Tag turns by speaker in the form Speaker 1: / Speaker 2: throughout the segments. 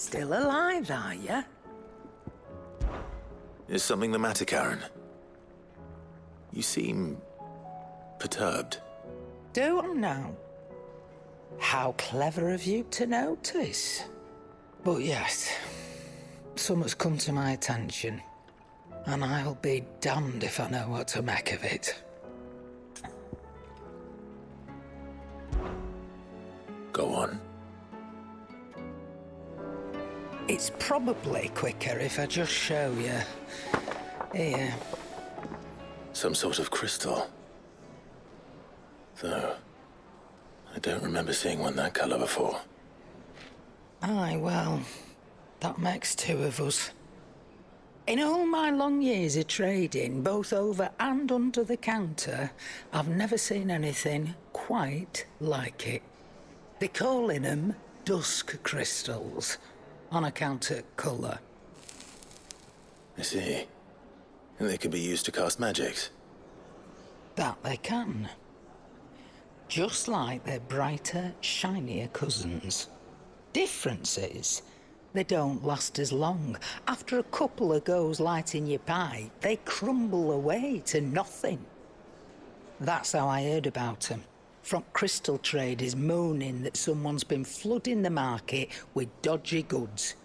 Speaker 1: Still alive, are you?
Speaker 2: Is something the matter, Charon? You seem perturbed.
Speaker 1: Do I now? How clever of you to notice. But yes, something's come to my attention, and I'll be damned if I know what to make of it.
Speaker 2: Go on.
Speaker 1: It's probably quicker if I just show you. Here.
Speaker 2: Some sort of crystal. Though, I don't remember seeing one that colour before.
Speaker 1: Aye, well, that makes two of us. In all my long years of trading, both over and under the counter, I've never seen anything quite like it. They're calling them dusk crystals, on account of colour.
Speaker 2: I see. And they can be used to cast magics.
Speaker 1: That they can. Just like their brighter, shinier cousins. Difference is, they don't last as long. After a couple of goes lighting your pipe, they crumble away to nothing. That's how I heard about them. From crystal traders moaning that someone's been flooding the market with dodgy goods.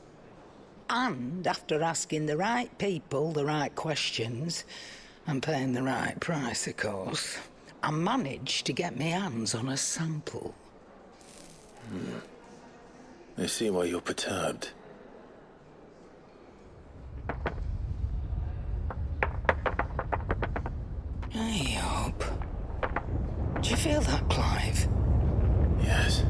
Speaker 1: And after asking the right people the right questions, and paying the right price, of course, I managed to get my hands on a sample.
Speaker 2: I see why you're perturbed.
Speaker 1: Hey, Hope. Do you feel that, Clive?
Speaker 2: Yes.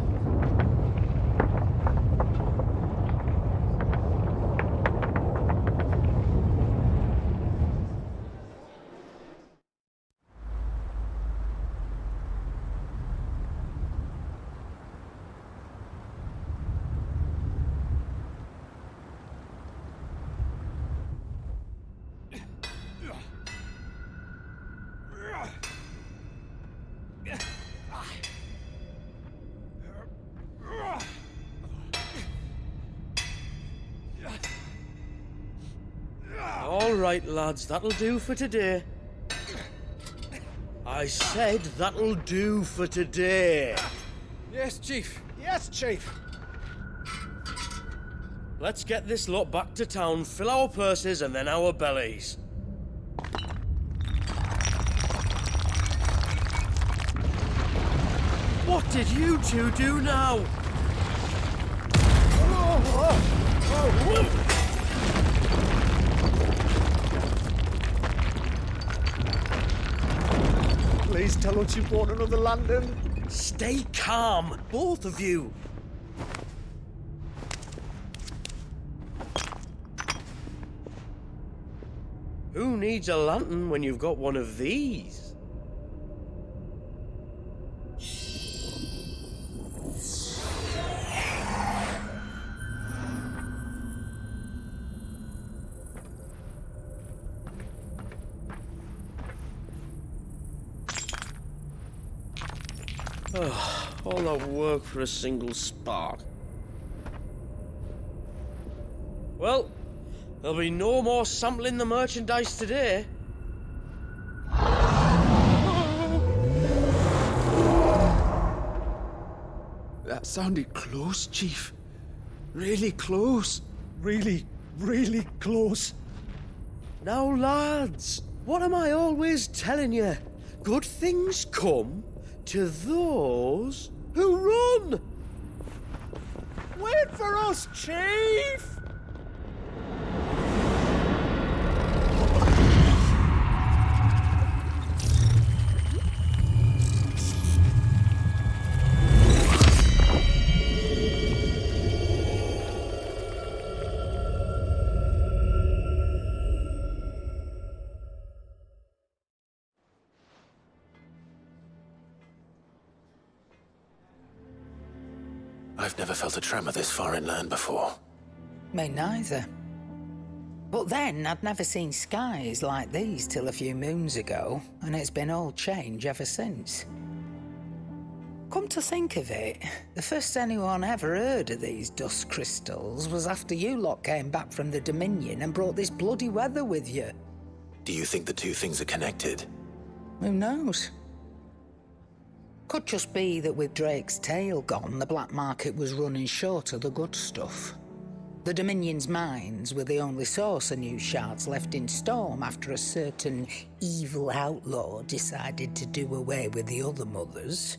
Speaker 3: All right, lads, that'll do for today. I said that'll do for today.
Speaker 4: Yes, Chief. Yes, Chief.
Speaker 3: Let's get this lot back to town, fill our purses and then our bellies. What did you two do now?
Speaker 4: Please tell us you bought another lantern.
Speaker 3: Stay calm, both of you. Who needs a lantern when you've got one of these? All that work for a single spark. Well, there'll be no more sampling the merchandise today.
Speaker 4: That sounded close, Chief. Really close. Really, really close.
Speaker 3: Now, lads, what am I always telling you? Good things come to those who run!
Speaker 4: Wait for us, Chief!
Speaker 2: I've never felt a tremor this far inland before.
Speaker 1: Me neither. But then, I'd never seen skies like these till a few moons ago, and it's been all change ever since. Come to think of it, the first anyone ever heard of these dust crystals was after you lot came back from the Dominion and brought this bloody weather with you.
Speaker 2: Do you think the two things are connected?
Speaker 1: Who knows? Could just be that with Drake's tail gone, the black market was running short of the good stuff. The Dominion's mines were the only source of new shards left in Storm after a certain evil outlaw decided to do away with the other mothers.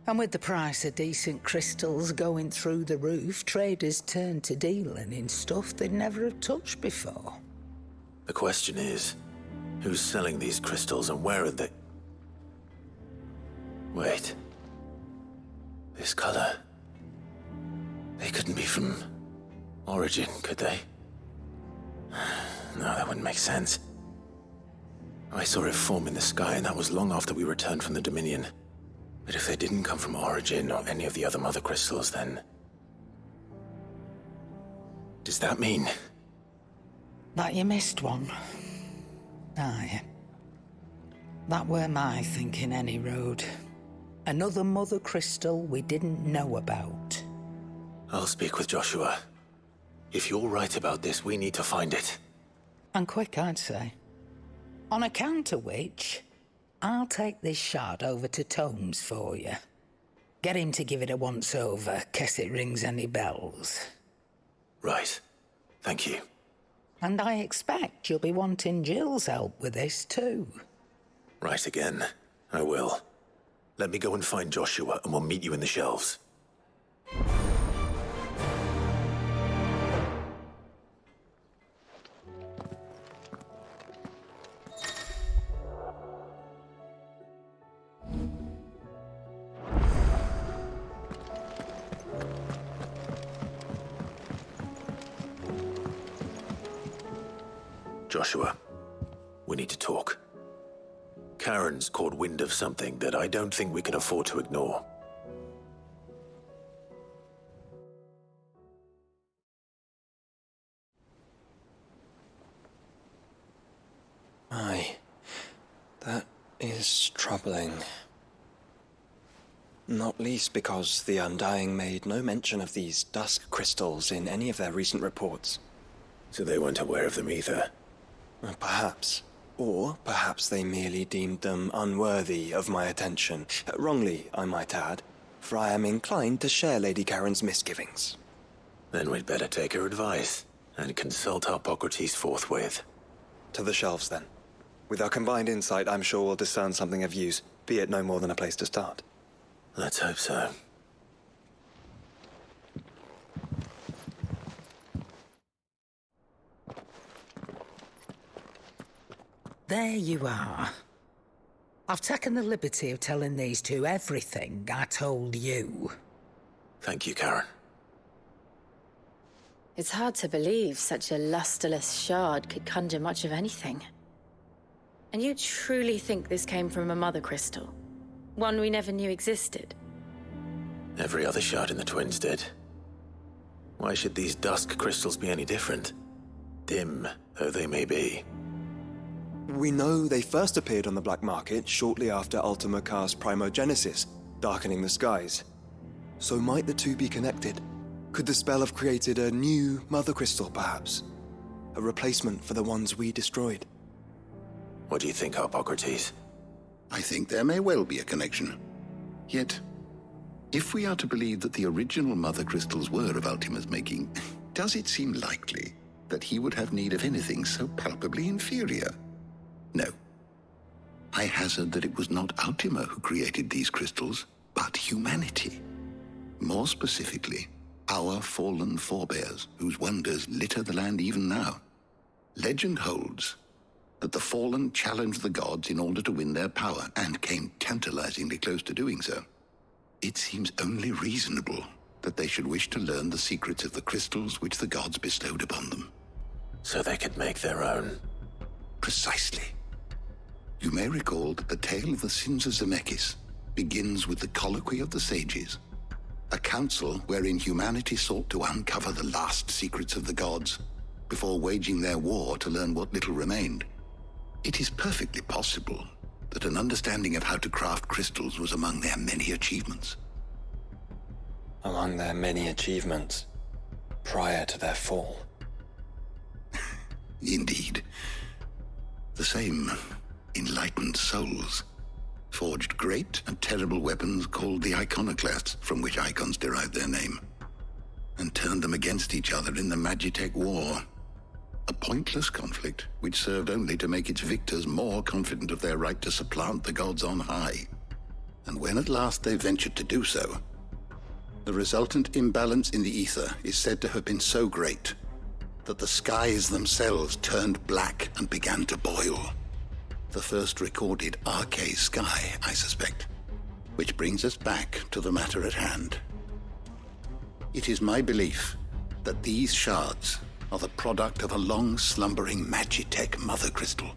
Speaker 1: And with the price of decent crystals going through the roof, traders turned to dealing in stuff they'd never have touched before.
Speaker 2: The question is, who's selling these crystals and where are they? Wait. This color. They couldn't be from Origin, could they? No, that wouldn't make sense. I saw it form in the sky, and that was long after we returned from the Dominion. But if they didn't come from Origin or any of the other mother crystals, then... does that mean...
Speaker 1: that you missed one? Aye. That were my thinking, any road. Another mother crystal we didn't know about.
Speaker 2: I'll speak with Joshua. If you're right about this, we need to find it.
Speaker 1: And quick, I'd say. On account of which, I'll take this shard over to Tomes for you. Get him to give it a once-over, case it rings any bells.
Speaker 2: Right. Thank you.
Speaker 1: And I expect you'll be wanting Jill's help with this, too.
Speaker 2: Right again. I will. Let me go and find Joshua, and we'll meet you in the shelves. Joshua, we need to talk. Charon's caught wind of something that I don't think we can afford to ignore.
Speaker 5: Aye, that is troubling. Not least because the Undying made no mention of these dusk crystals in any of their recent reports.
Speaker 2: So they weren't aware of them either.
Speaker 5: Perhaps. Or perhaps they merely deemed them unworthy of my attention. Wrongly, I might add, for I am inclined to share Lady Charon's misgivings.
Speaker 2: Then we'd better take her advice and consult Hippocrates forthwith.
Speaker 5: To the shelves, then. With our combined insight, I'm sure we'll discern something of use, be it no more than a place to start.
Speaker 2: Let's hope so.
Speaker 1: There you are. I've taken the liberty of telling these two everything I told you.
Speaker 2: Thank you, Charon.
Speaker 6: It's hard to believe such a lusterless shard could conjure much of anything. And you truly think this came from a mother crystal? One we never knew existed?
Speaker 2: Every other shard in the Twins did. Why should these dusk crystals be any different? Dim though they may be.
Speaker 5: We know they first appeared on the black market shortly after Ultima cast Primogenesis, darkening the skies. So might the two be connected? Could the spell have created a new mother crystal, perhaps? A replacement for the ones we destroyed?
Speaker 2: What do you think, Hippocrates?
Speaker 7: I think there may well be a connection. Yet, if we are to believe that the original mother crystals were of Ultima's making, does it seem likely that he would have need of anything so palpably inferior? No. I hazard that it was not Ultima who created these crystals, but humanity. More specifically, our fallen forebears, whose wonders litter the land even now. Legend holds that the fallen challenged the gods in order to win their power, and came tantalizingly close to doing so. It seems only reasonable that they should wish to learn the secrets of the crystals which the gods bestowed upon them.
Speaker 2: So they could make their own.
Speaker 7: Precisely. You may recall that the tale of the sins of Zemeckis begins with the colloquy of the sages, a council wherein humanity sought to uncover the last secrets of the gods before waging their war to learn what little remained. It is perfectly possible that an understanding of how to craft crystals was among their many achievements.
Speaker 5: Among their many achievements, prior to their fall.
Speaker 7: Indeed. The same enlightened souls forged great and terrible weapons called the iconoclasts, from which icons derived their name, and turned them against each other in the Magitech War. A pointless conflict which served only to make its victors more confident of their right to supplant the gods on high. And when at last they ventured to do so, the resultant imbalance in the ether is said to have been so great that the skies themselves turned black and began to boil. The first recorded Arcade sky, I suspect. Which brings us back to the matter at hand. It is my belief that these shards are the product of a long-slumbering Magitech mother crystal,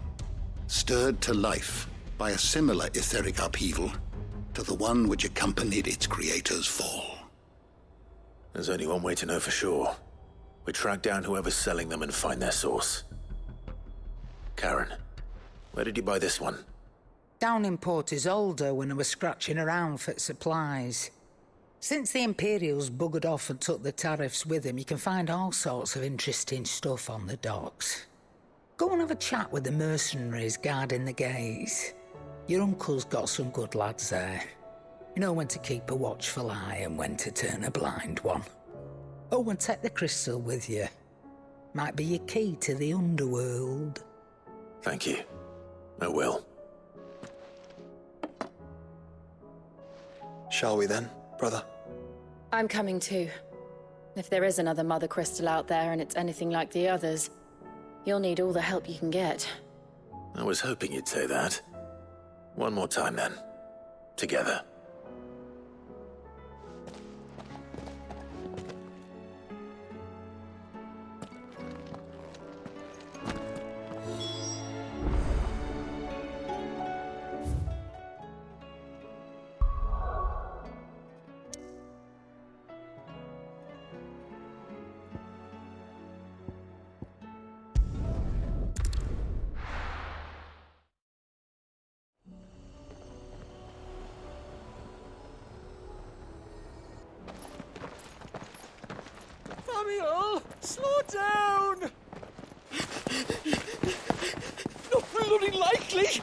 Speaker 7: stirred to life by a similar etheric upheaval to the one which accompanied its creator's fall.
Speaker 2: There's only one way to know for sure. We track down whoever's selling them and find their source. Charon, where did you buy this one?
Speaker 1: Down in Port Isolde when I was scratching around for supplies. Since the Imperials buggered off and took the tariffs with them, you can find all sorts of interesting stuff on the docks. Go and have a chat with the mercenaries guarding the gates. Your uncle's got some good lads there. You know when to keep a watchful eye and when to turn a blind one. Oh, and take the crystal with you. Might be your key to the underworld.
Speaker 2: Thank you. I will.
Speaker 5: Shall we then, brother?
Speaker 6: I'm coming too. If there is another mother crystal out there and it's anything like the others, you'll need all the help you can get.
Speaker 2: I was hoping you'd say that. One more time then. Together.
Speaker 4: Samuel, slow down! Not bloody likely!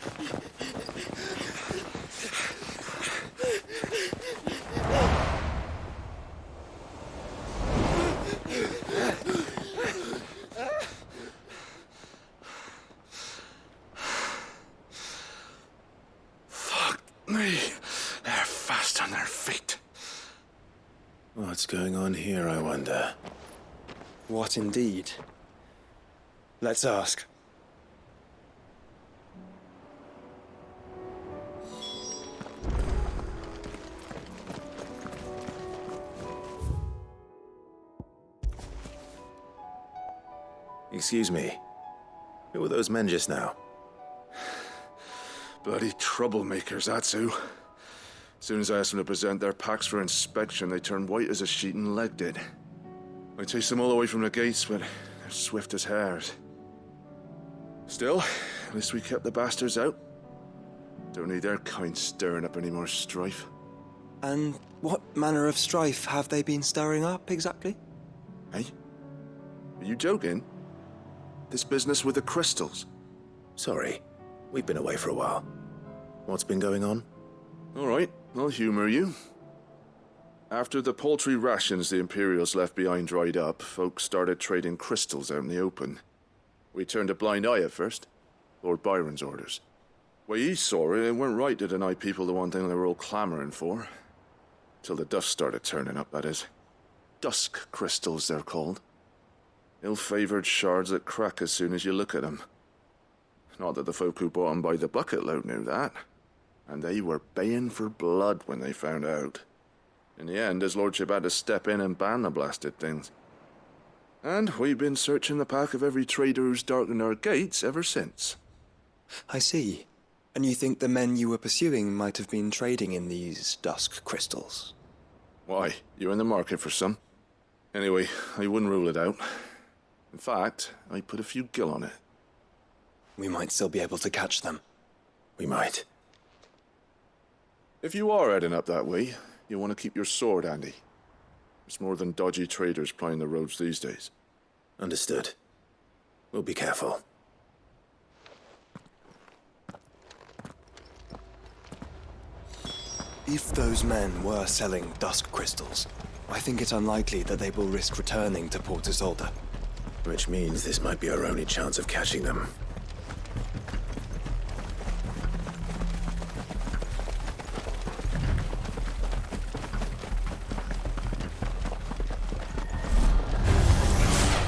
Speaker 8: Fuck me. They're fast on their feet.
Speaker 2: What's going on here, I wonder?
Speaker 5: What indeed? Let's ask.
Speaker 2: Excuse me. Who were those men just now?
Speaker 8: Bloody troublemakers, that's who. As soon as I asked them to present their packs for inspection, they turned white as a sheet and legged it. I chased them all away from the gates, but they're swift as hares. Still, at least we kept the bastards out. Don't need their kind stirring up any more strife.
Speaker 5: And what manner of strife have they been stirring up, exactly?
Speaker 8: Hey? Are you joking? This business with the crystals?
Speaker 2: Sorry, we've been away for a while. What's been going on?
Speaker 8: All right, I'll humor you. After the paltry rations the Imperials left behind dried up, folks started trading crystals out in the open. We turned a blind eye at first. Lord Byron's orders. Way he saw it, it weren't right to deny people the one thing they were all clamoring for. Till the dust started turning up, that is. Dusk crystals, they're called. Ill-favored shards that crack as soon as you look at them. Not that the folk who bought them by the bucket load knew that. And they were baying for blood when they found out. In the end, his lordship had to step in and ban the blasted things. And we've been searching the pack of every trader who's darkened our gates ever since.
Speaker 5: I see. And you think the men you were pursuing might have been trading in these dusk crystals?
Speaker 8: Why? You're in the market for some. Anyway, I wouldn't rule it out. In fact, I put a few gil on it.
Speaker 5: We might still be able to catch them.
Speaker 2: We might.
Speaker 8: If you are heading up that way, you want to keep your sword handy. There's more than dodgy traders plying the roads these days.
Speaker 2: Understood. We'll be careful.
Speaker 5: If those men were selling dusk crystals, I think it's unlikely that they will risk returning to Port Isolde.
Speaker 2: Which means this might be our only chance of catching them.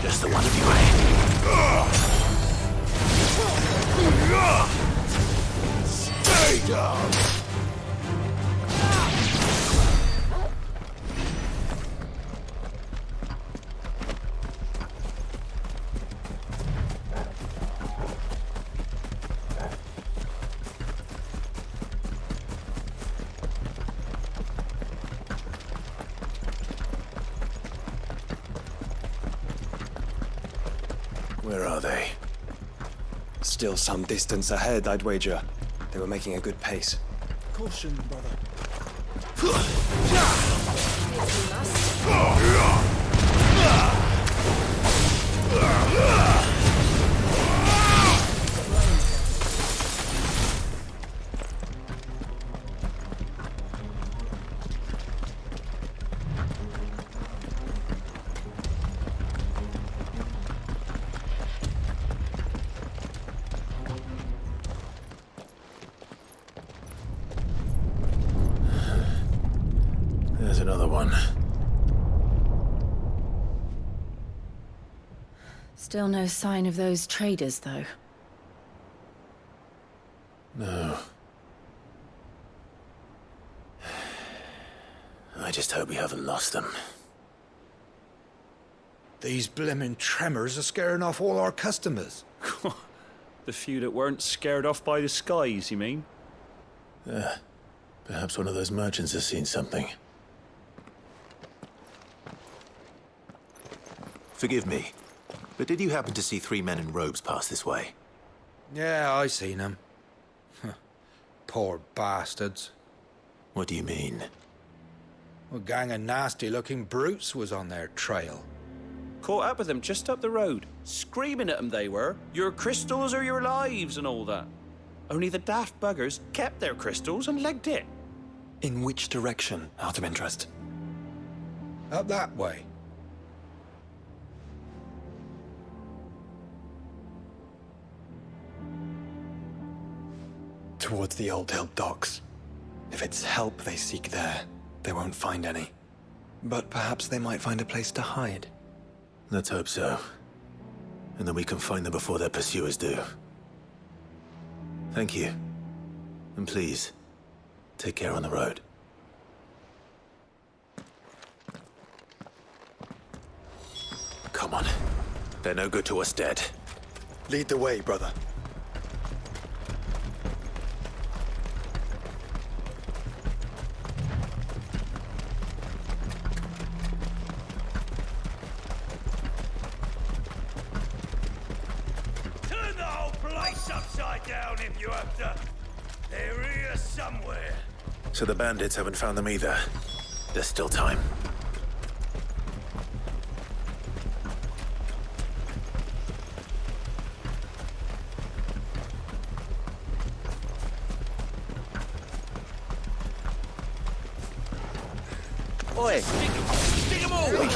Speaker 2: Just the one of you, eh? Stay down! Where are they?
Speaker 5: Still some distance ahead, I'd wager. They were making a good pace.
Speaker 4: Caution, brother.
Speaker 2: There's another one.
Speaker 6: Still no sign of those traders, though.
Speaker 2: No. I just hope we haven't lost them.
Speaker 9: These blimmin' tremors are scaring off all our customers.
Speaker 10: The few that weren't scared off by the skies, you mean?
Speaker 2: Perhaps one of those merchants has seen something. Forgive me, but did you happen to see 3 men in robes pass this way?
Speaker 9: Yeah, I seen them. Poor bastards.
Speaker 2: What do you mean?
Speaker 9: A gang of nasty-looking brutes was on their trail.
Speaker 10: Caught up with them just up the road. Screaming at them they were. Your crystals are your lives and all that. Only the daft buggers kept their crystals and legged it.
Speaker 5: In which direction, out of interest?
Speaker 9: Up that way.
Speaker 5: Towards the Auldhyl docks. If it's help they seek there, they won't find any. But perhaps they might find a place to hide.
Speaker 2: Let's hope so. And then we can find them before their pursuers do. Thank you. And please, take care on the road. Come on. They're no good to us dead.
Speaker 5: Lead the way, brother.
Speaker 4: Turn the whole place upside down if you have to. They're here somewhere.
Speaker 2: So the bandits haven't found them either. There's still time.
Speaker 10: Oi!
Speaker 4: Stick 'em all!
Speaker 5: Come here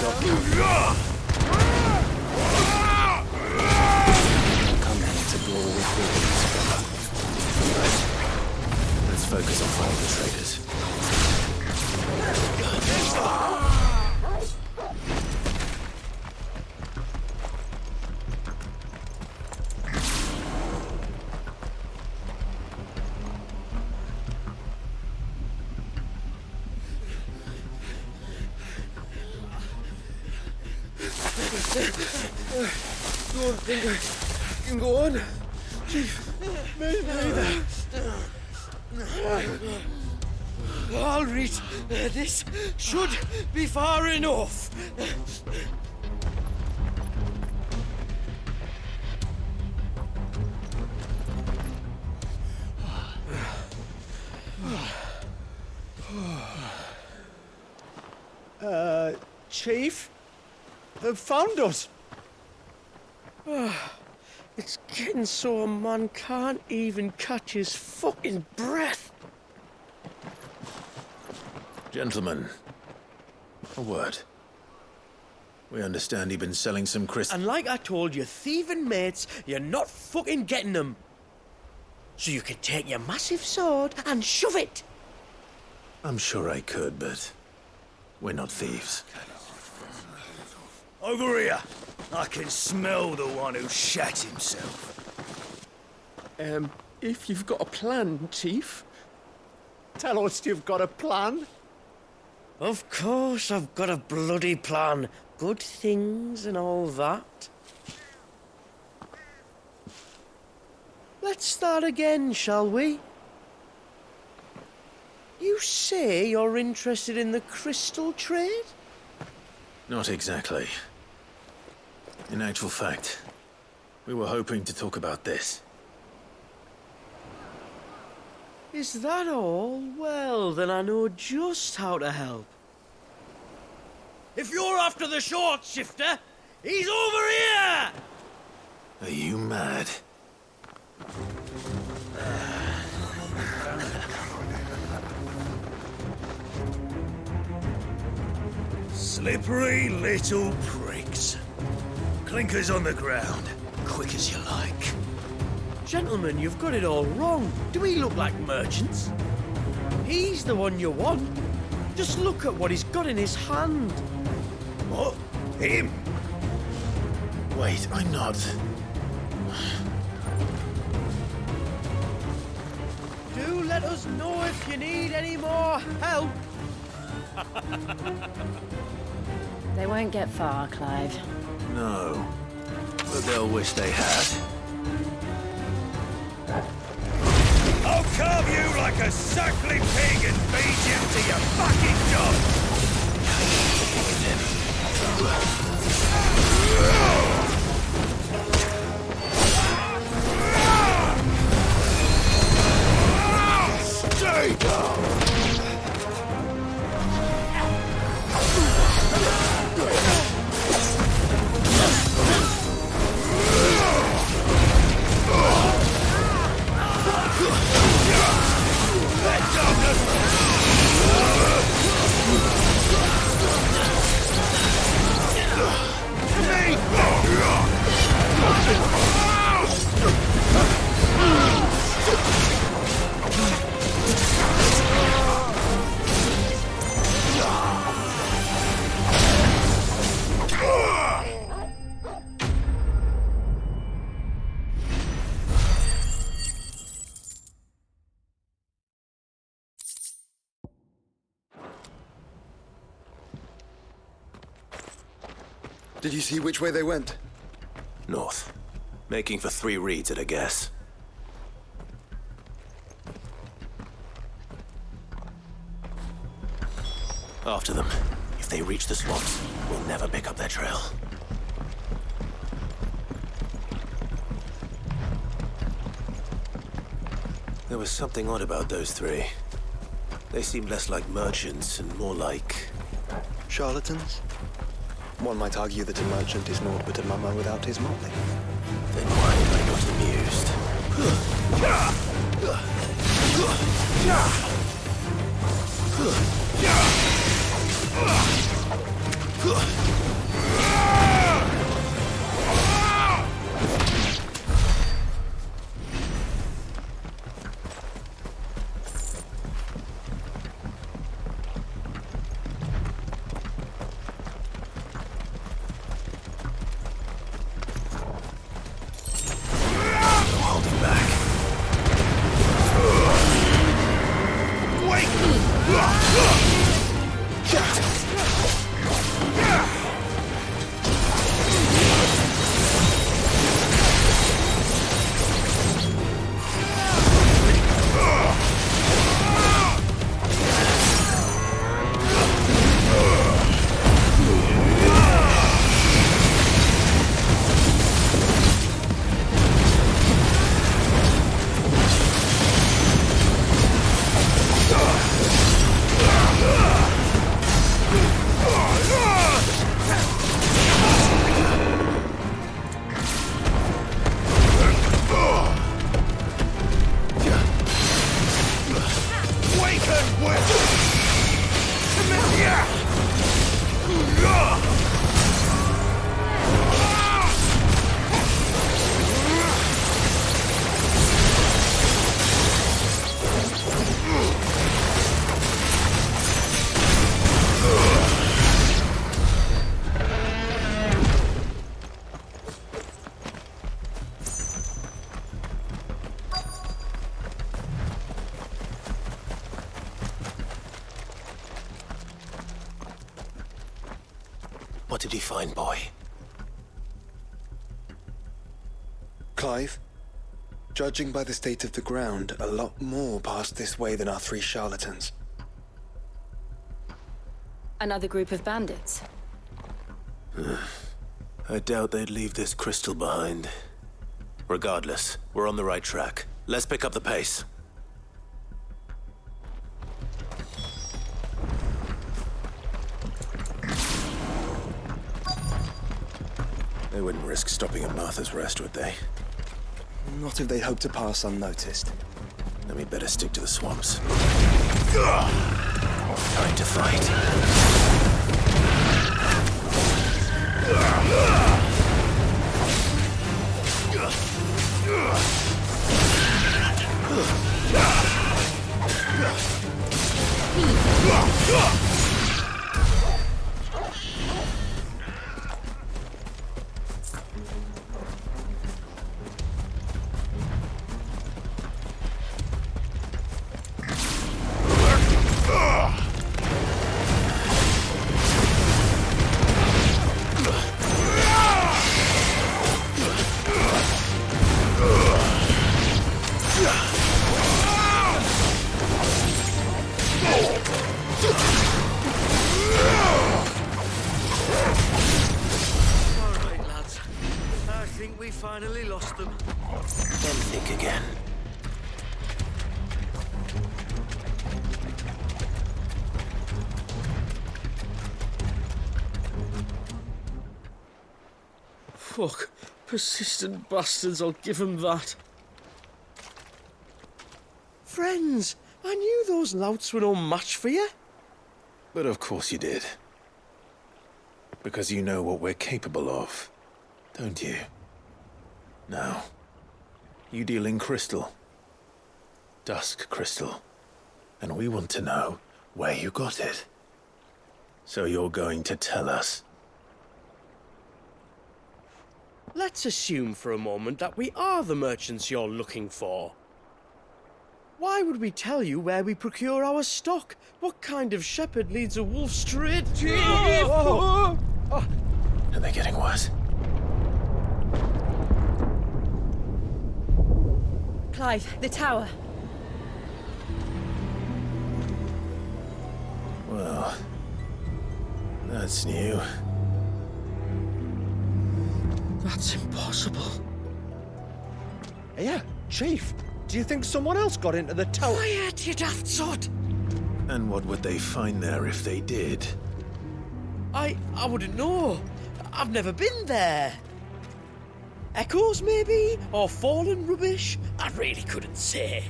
Speaker 5: to brawl with wolves, brother.
Speaker 2: Let's focus on finding the traders.
Speaker 3: Go on, Finger. You can go on. Chief, neither. I'll reach. This should be far enough. Chief, they've found us. It's getting so a man can't even catch his fucking breath.
Speaker 2: Gentlemen, a word. We understand you've been selling some crystals.
Speaker 3: And like I told your thieving mates, you're not fucking getting them. So you could take your massive sword and shove it.
Speaker 2: I'm sure I could, but we're not thieves.
Speaker 4: Over here. I can smell the one who shat himself.
Speaker 3: If you've got a plan, Chief, tell us you've got a plan. Of course I've got a bloody plan. Good things and all that. Let's start again, shall we? You say you're interested in the crystal trade?
Speaker 2: Not exactly. In actual fact, we were hoping to talk about this.
Speaker 3: Is that all? Well, then I know just how to help. If you're after the short shifter, he's over here!
Speaker 2: Are you mad?
Speaker 4: Slippery little pricks. Clinkers on the ground, quick as you like.
Speaker 3: Gentlemen, you've got it all wrong. Do we look like merchants? He's the one you want. Just look at what he's got in his hand.
Speaker 4: What? Him?
Speaker 2: Wait, I'm not.
Speaker 3: Do let us know if you need any more help.
Speaker 6: They won't get far, Clive.
Speaker 2: No. But they'll wish they had.
Speaker 4: I'll carve you like a suckling pig and feed you to your fucking dog! Stay down!
Speaker 5: Did you see which way they went?
Speaker 2: North. Making for 3 reeds at a guess. After them. If they reach the swamps, we'll never pick up their trail. There was something odd about those 3. They seemed less like merchants and more like...
Speaker 5: Charlatans? One might argue that a merchant is naught but a mummer without his motley.
Speaker 2: Then why am I not amused? What did you find, boy?
Speaker 5: Clive, judging by the state of the ground, a lot more passed this way than our 3 charlatans.
Speaker 6: Another group of bandits.
Speaker 2: I doubt they'd leave this crystal behind. Regardless, we're on the right track. Let's pick up the pace. They wouldn't risk stopping at Martha's Rest, would they?
Speaker 5: Not if they hope to pass unnoticed.
Speaker 2: Then we better stick to the swamps. Time to fight.
Speaker 3: Finally lost them.
Speaker 2: Then think again.
Speaker 3: Fuck. Persistent bastards, I'll give them that. Friends, I knew those louts were no match for you.
Speaker 2: But of course you did. Because you know what we're capable of, don't you? Now, you deal in crystal. Dusk crystal. And we want to know where you got it. So you're going to tell us.
Speaker 3: Let's assume for a moment that we are the merchants you're looking for. Why would we tell you where we procure our stock? What kind of shepherd leads a wolf straight to...
Speaker 2: Are they getting worse?
Speaker 6: Clive, the tower.
Speaker 2: Well, that's new.
Speaker 3: That's impossible. Yeah, Chief. Do you think someone else got into the tower? Quiet, you daft sod!
Speaker 2: And what would they find there if they did?
Speaker 3: I wouldn't know. I've never been there. Echoes, maybe? Or fallen rubbish? I really couldn't say.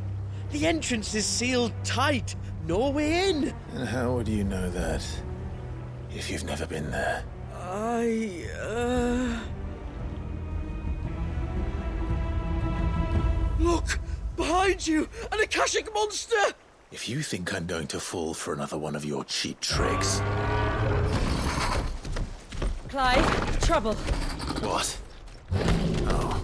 Speaker 3: The entrance is sealed tight. No way in.
Speaker 2: And how would you know that, if you've never been there?
Speaker 3: Look! Behind you! An Akashic monster!
Speaker 2: If you think I'm going to fall for another one of your cheap tricks...
Speaker 6: Clive, trouble.
Speaker 2: What? Oh.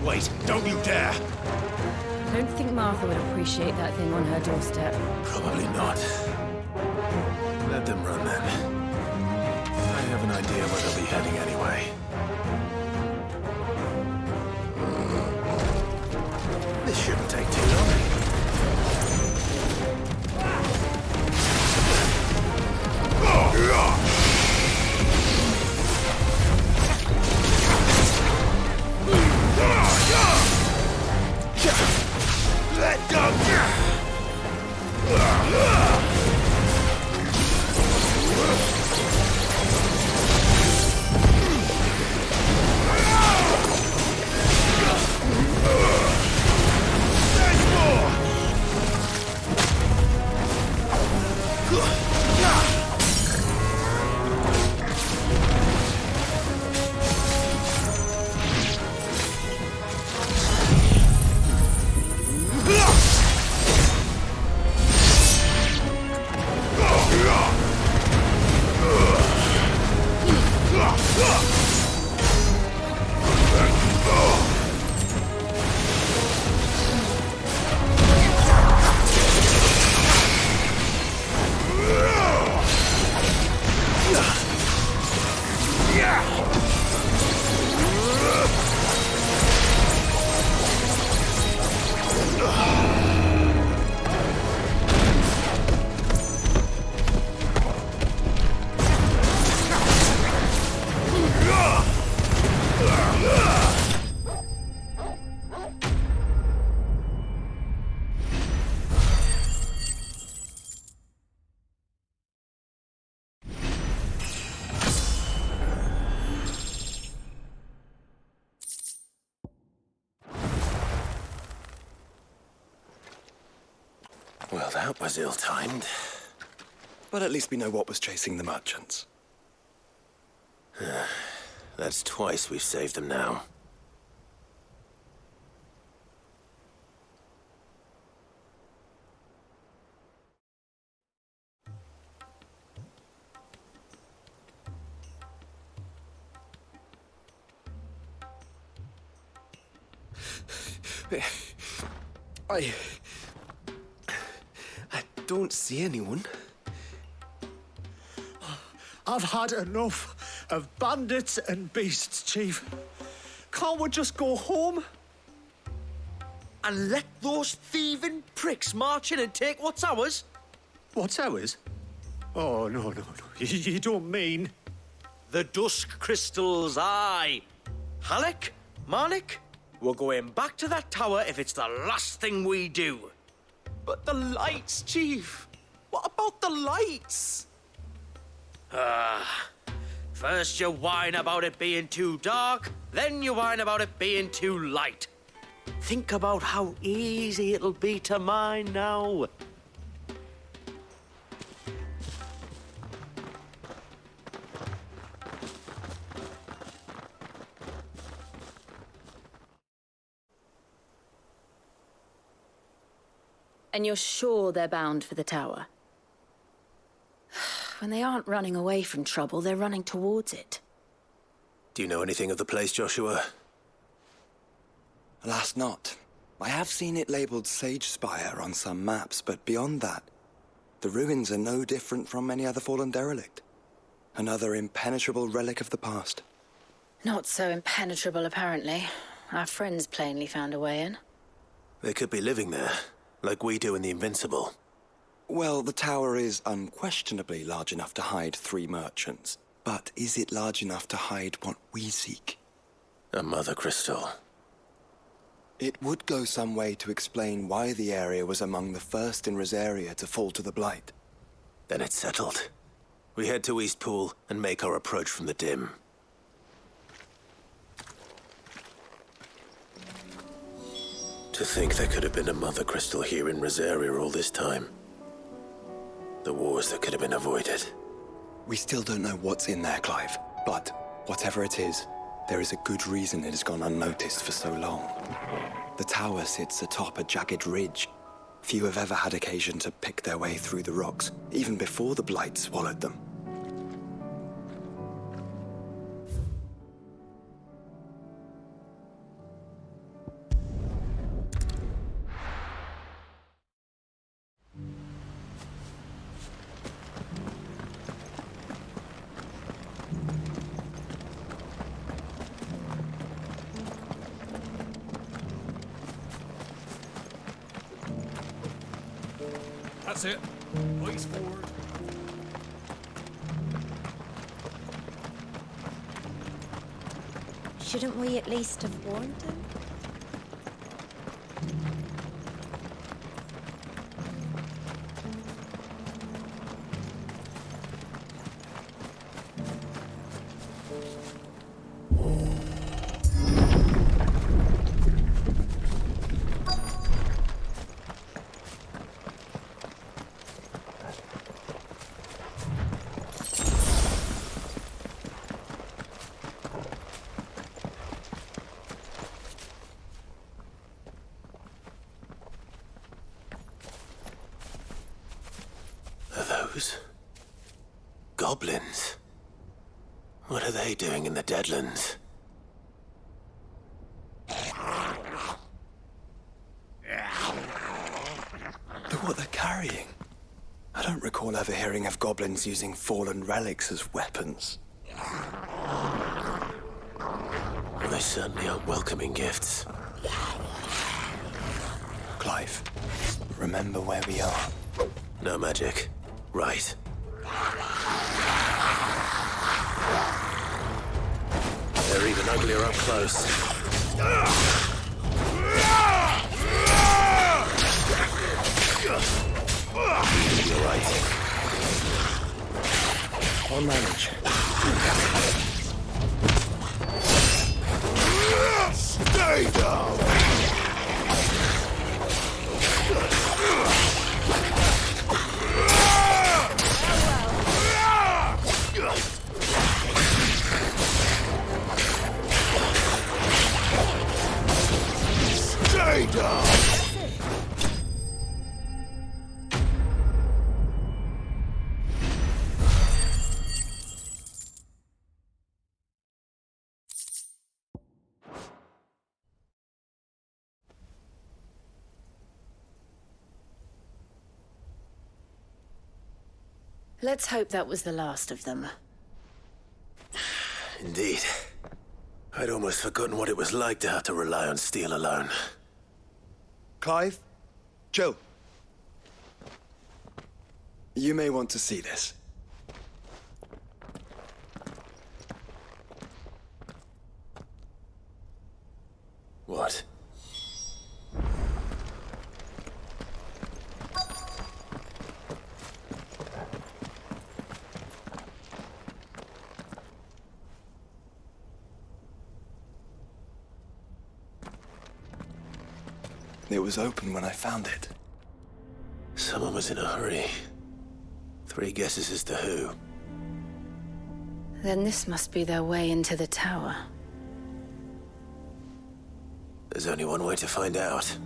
Speaker 4: Wait, don't you dare!
Speaker 6: I don't think Martha would appreciate that thing on her doorstep.
Speaker 2: Probably not. Let them run then. I have an idea where they'll be heading anyway. This shouldn't take too long.
Speaker 4: Let go!
Speaker 2: that was ill-timed.
Speaker 5: But at least we know what was chasing the merchants.
Speaker 2: That's twice we've saved them now.
Speaker 5: I don't see anyone.
Speaker 4: I've had enough of bandits and beasts, Chief. Can't we just go home?
Speaker 3: And let those thieving pricks march in and take what's ours?
Speaker 4: What's ours? Oh, no. You don't mean...
Speaker 3: The dusk crystals, aye. Halleck, Marnik, we're going back to that tower if it's the last thing we do.
Speaker 10: But the lights, Chief. What about the lights?
Speaker 3: First you whine about it being too dark, then you whine about it being too light. Think about how easy it'll be to mine now.
Speaker 6: And you're sure they're bound for the tower? When they aren't running away from trouble, they're running towards it.
Speaker 2: Do you know anything of the place, Joshua?
Speaker 5: Alas, not. I have seen it labelled Sagespire on some maps, but beyond that, the ruins are no different from any other fallen derelict. Another impenetrable relic of the past.
Speaker 6: Not so impenetrable, apparently. Our friends plainly found a way in.
Speaker 2: They could be living there, like we do in the Invincible.
Speaker 5: Well, the tower is unquestionably large enough to hide 3 merchants. But is it large enough to hide what we seek?
Speaker 2: A mother crystal.
Speaker 5: It would go some way to explain why the area was among the first in Rosaria to fall to the Blight.
Speaker 2: Then it's settled. We head to Eastpool and make our approach from the dim. To think there could have been a mother crystal here in Rosaria all this time. The wars that could have been avoided.
Speaker 5: We still don't know what's in there, Clive. But whatever it is, there is a good reason it has gone unnoticed for so long. The tower sits atop a jagged ridge. Few have ever had occasion to pick their way through the rocks, even before the Blight swallowed them.
Speaker 4: That's it. Eyes forward.
Speaker 11: Shouldn't we at least have warned him?
Speaker 2: Goblins? What are they doing in the Deadlands?
Speaker 5: Look what they're carrying. I don't recall ever hearing of goblins using fallen relics as weapons.
Speaker 2: Well, they certainly aren't welcoming gifts.
Speaker 5: Clive, remember where we are.
Speaker 2: No magic. Right. They're even uglier up close. You're right.
Speaker 5: I'll manage.
Speaker 4: Stay down! traitor!
Speaker 6: Let's hope that was the last of them.
Speaker 2: Indeed. I'd almost forgotten what it was like to have to rely on steel alone.
Speaker 5: Clive? Joe? You may want to see this.
Speaker 2: What?
Speaker 5: It was open when I found it.
Speaker 2: Someone was in a hurry. 3 guesses as to who.
Speaker 6: Then this must be their way into the tower.
Speaker 2: There's only one way to find out.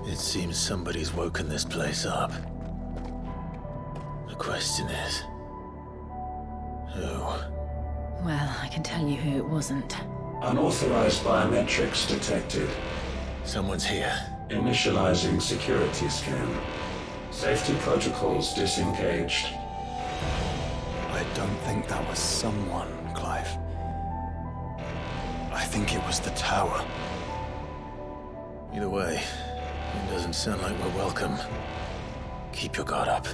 Speaker 2: It seems somebody's woken this place up. The question is... who?
Speaker 6: Well, I can tell you who it wasn't.
Speaker 12: Unauthorized biometrics detected.
Speaker 2: Someone's here.
Speaker 12: Initializing security scan. Safety protocols disengaged.
Speaker 5: I don't think that was someone, Clive. I think it was the tower.
Speaker 2: Either way, it doesn't sound like we're welcome. Keep your guard up.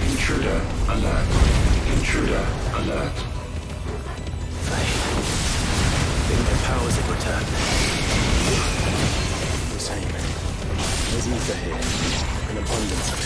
Speaker 12: Intruder alert. Intruder alert.
Speaker 2: Think their powers have returned.
Speaker 5: The same. There's ether here. An abundance of it.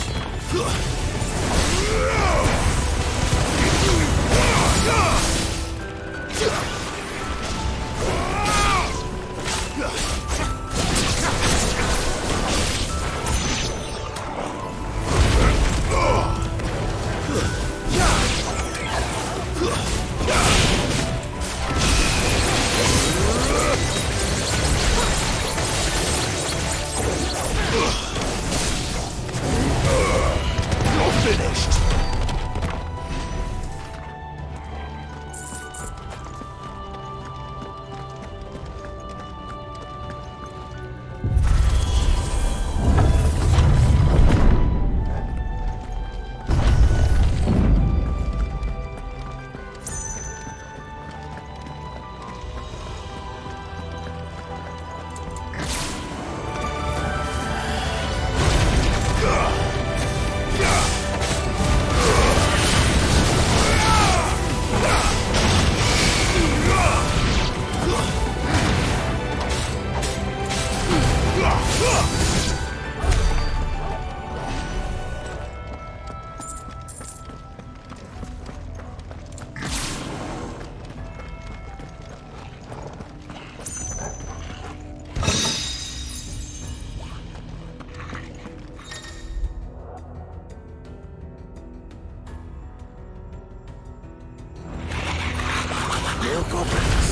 Speaker 2: More goblins.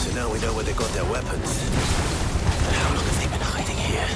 Speaker 2: So now we know where they got their weapons. But how long have they been hiding here?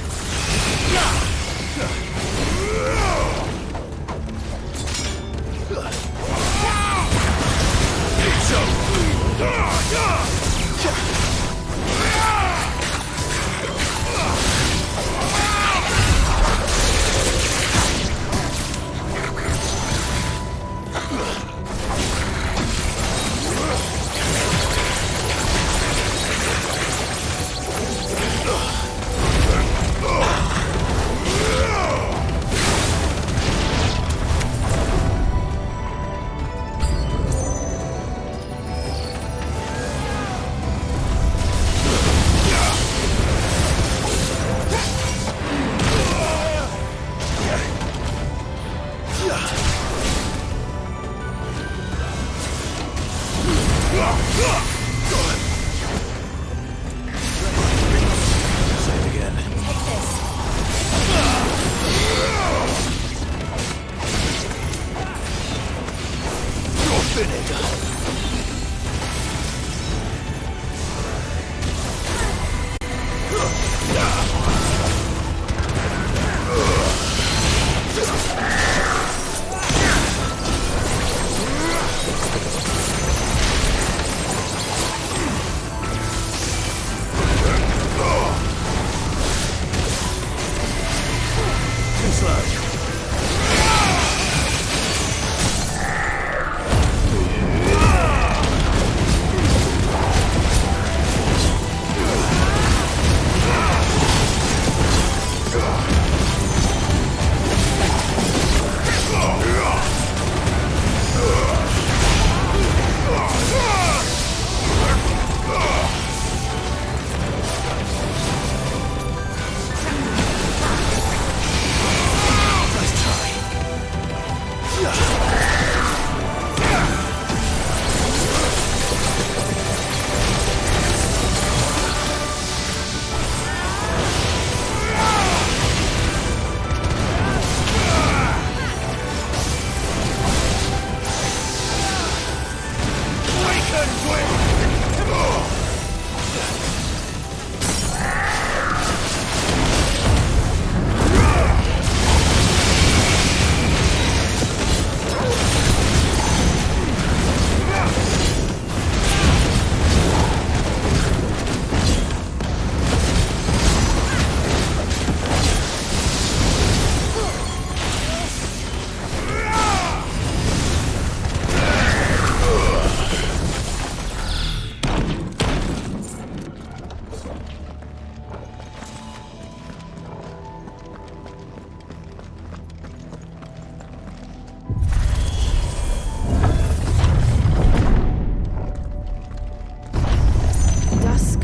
Speaker 4: slow.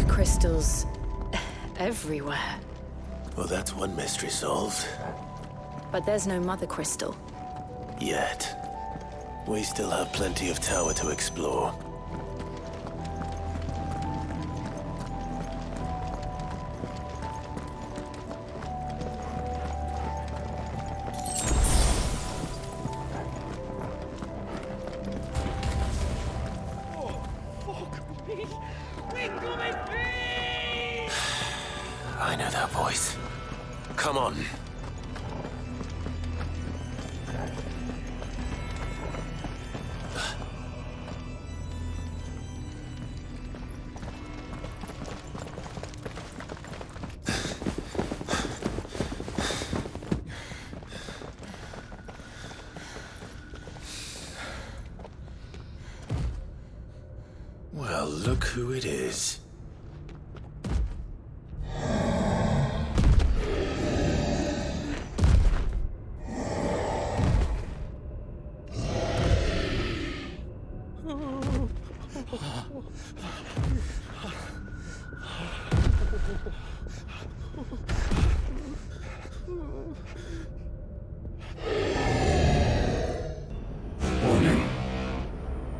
Speaker 6: Crystals everywhere.
Speaker 2: Well, that's one mystery solved.
Speaker 6: But there's no mother crystal.
Speaker 2: Yet. We still have plenty of tower to explore. I know that voice. Come on. Well, look who it is.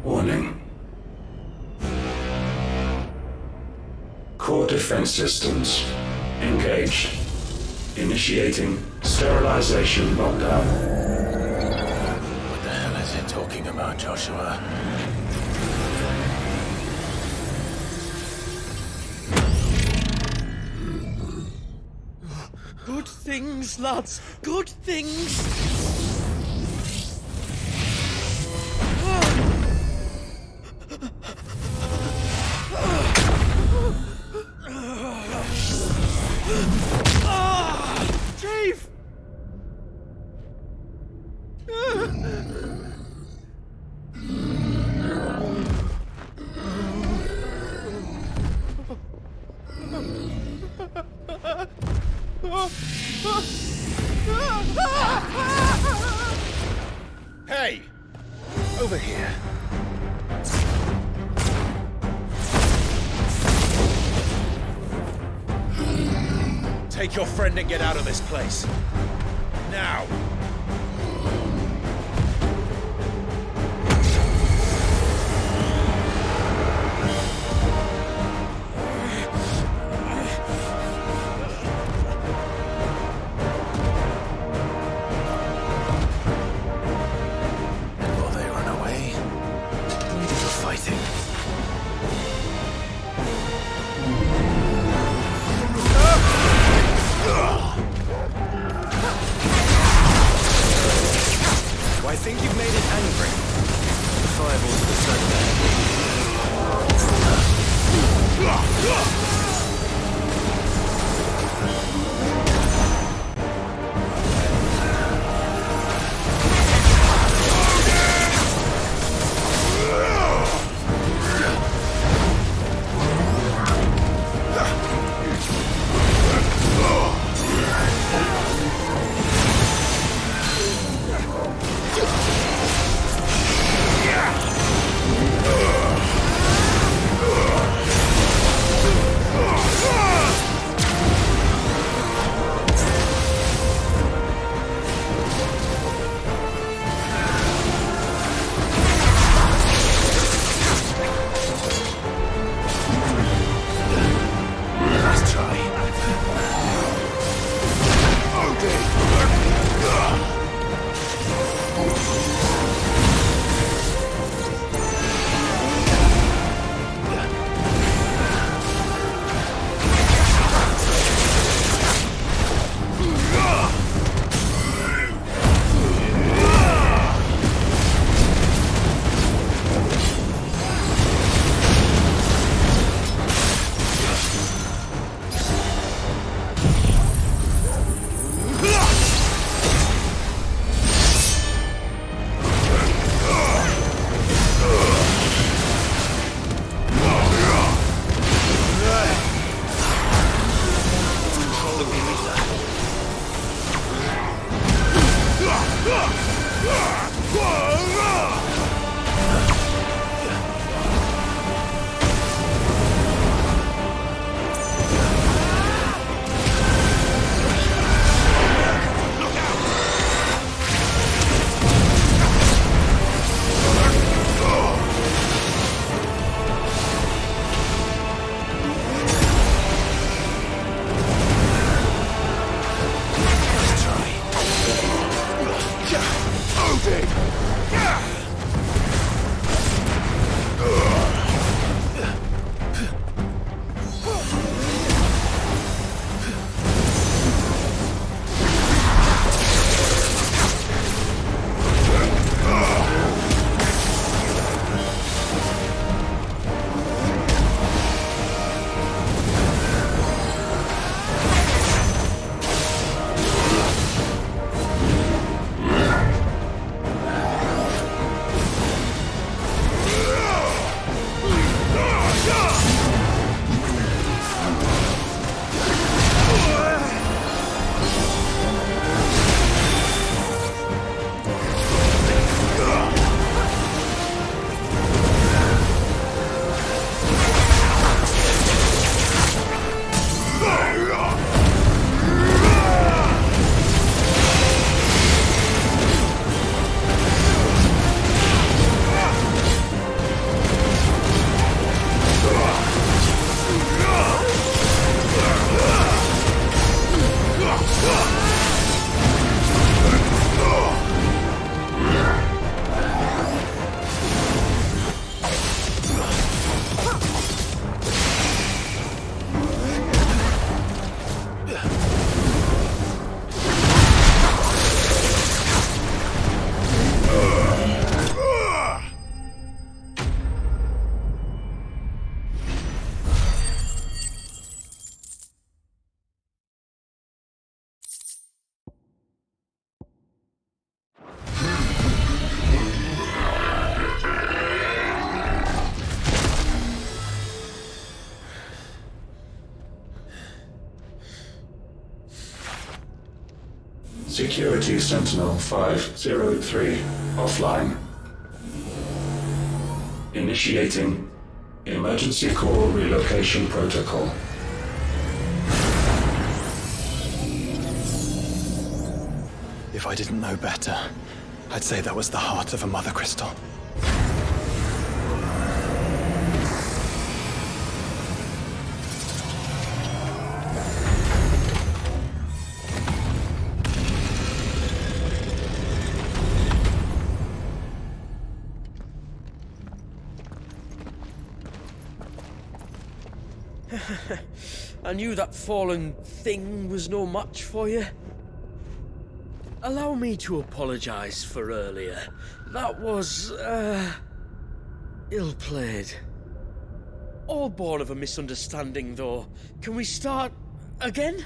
Speaker 12: Warning. Core defense systems engaged. Initiating sterilization lockdown.
Speaker 2: What the hell is it talking about, Joshua?
Speaker 3: Good things, lads. Good things. Chief!
Speaker 4: Hey! Over here. Take your friend and get out of this place. Now!
Speaker 2: And will they run away? We do the fighting.
Speaker 12: Security Sentinel 503 offline. Initiating Emergency Core Relocation Protocol.
Speaker 5: If I didn't know better, I'd say that was the heart of a mother crystal.
Speaker 3: I knew that fallen thing was no match for you. Allow me to apologize for earlier. That was, ill-played. All born of a misunderstanding, though. Can we start again?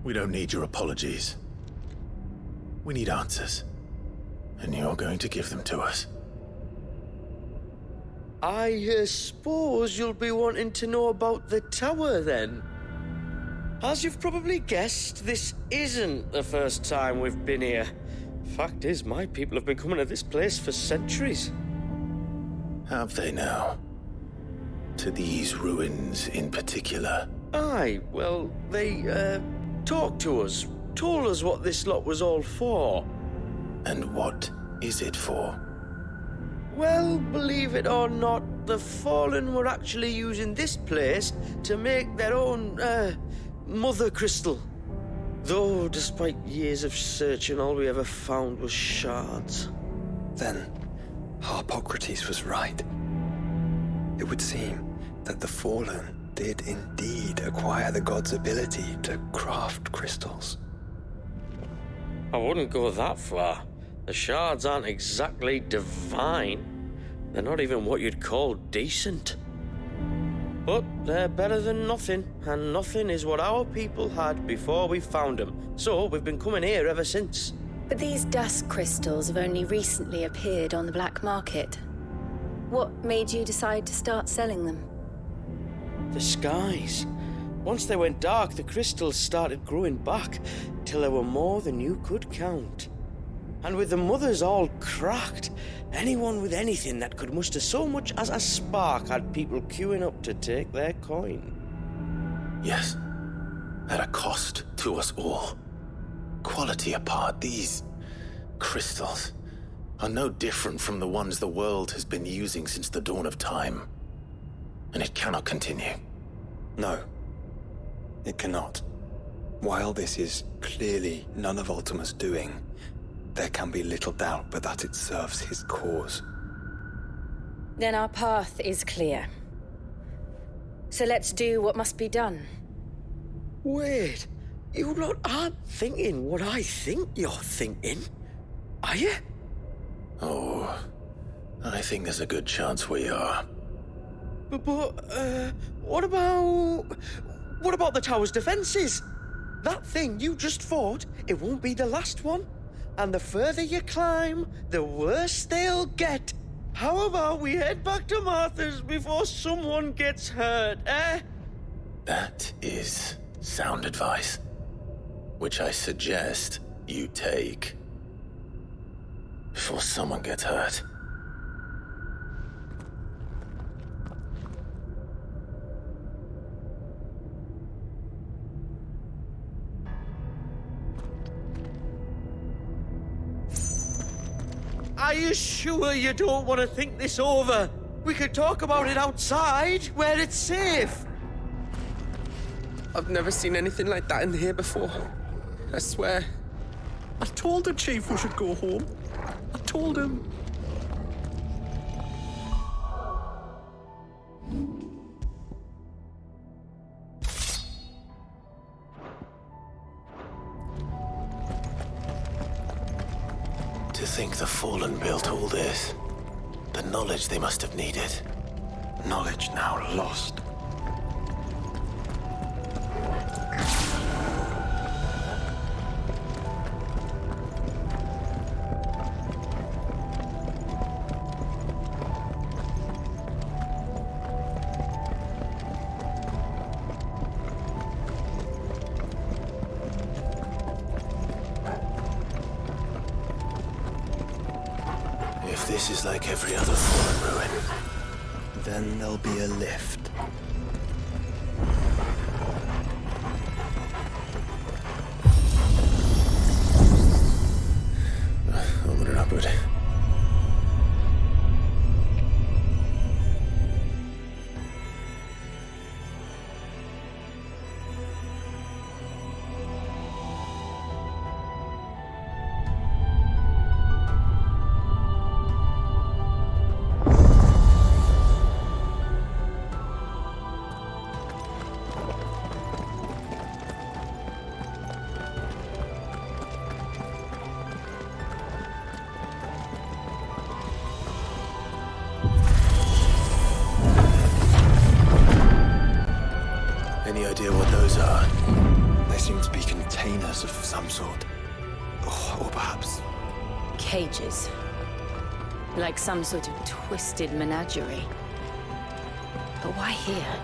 Speaker 2: We don't need your apologies. We need answers. And you're going to give them to us.
Speaker 3: I suppose you'll be wanting to know about the tower, then. As you've probably guessed, this isn't the first time we've been here. Fact is, my people have been coming to this place for centuries.
Speaker 2: Have they now? To these ruins in particular?
Speaker 3: Aye, well, they, talked to us, told us what this lot was all for.
Speaker 2: And what is it for?
Speaker 3: Well, believe it or not, the Fallen were actually using this place to make their own, mother crystal. Though, despite years of searching, all we ever found was shards.
Speaker 5: Then, Harpocrates was right. It would seem that the Fallen did indeed acquire the god's ability to craft crystals.
Speaker 3: I wouldn't go that far. The shards aren't exactly divine. They're not even what you'd call decent. But they're better than nothing, and nothing is what our people had before we found them. So we've been coming here ever since.
Speaker 6: But these dust crystals have only recently appeared on the black market. What made you decide to start selling them?
Speaker 3: The skies. Once they went dark, the crystals started growing back, till there were more than you could count. And with the mothers all cracked, anyone with anything that could muster so much as a spark had people queuing up to take their coin.
Speaker 2: Yes, at a cost to us all. Quality apart, these crystals are no different from the ones the world has been using since the dawn of time. And it cannot continue.
Speaker 5: No, it cannot. While this is clearly none of Ultima's doing, there can be little doubt but that it serves his cause.
Speaker 6: Then our path is clear. So let's do what must be done.
Speaker 3: Wait, you lot aren't thinking what I think you're thinking, are you?
Speaker 2: Oh, I think there's a good chance we are.
Speaker 3: But what about the tower's defenses? That thing you just fought, it won't be the last one. And the further you climb, the worse they'll get. How about we head back to Martha's before someone gets hurt, eh?
Speaker 2: That is sound advice, which I suggest you take before someone gets hurt.
Speaker 3: Are you sure you don't want to think this over? We could talk about it outside, where it's safe.
Speaker 13: I've never seen anything like that in here before. I swear.
Speaker 14: I told the chief we should go home. I told him.
Speaker 2: To think the Fallen built all this. The knowledge they must have needed.
Speaker 5: Knowledge now lost.
Speaker 2: If this is like every other fallen ruin,
Speaker 5: then there'll be a lift.
Speaker 2: Onward and upward. Any idea what those are?
Speaker 5: They seem to be containers of some sort. Or perhaps...
Speaker 6: Cages. Like some sort of twisted menagerie. But why here?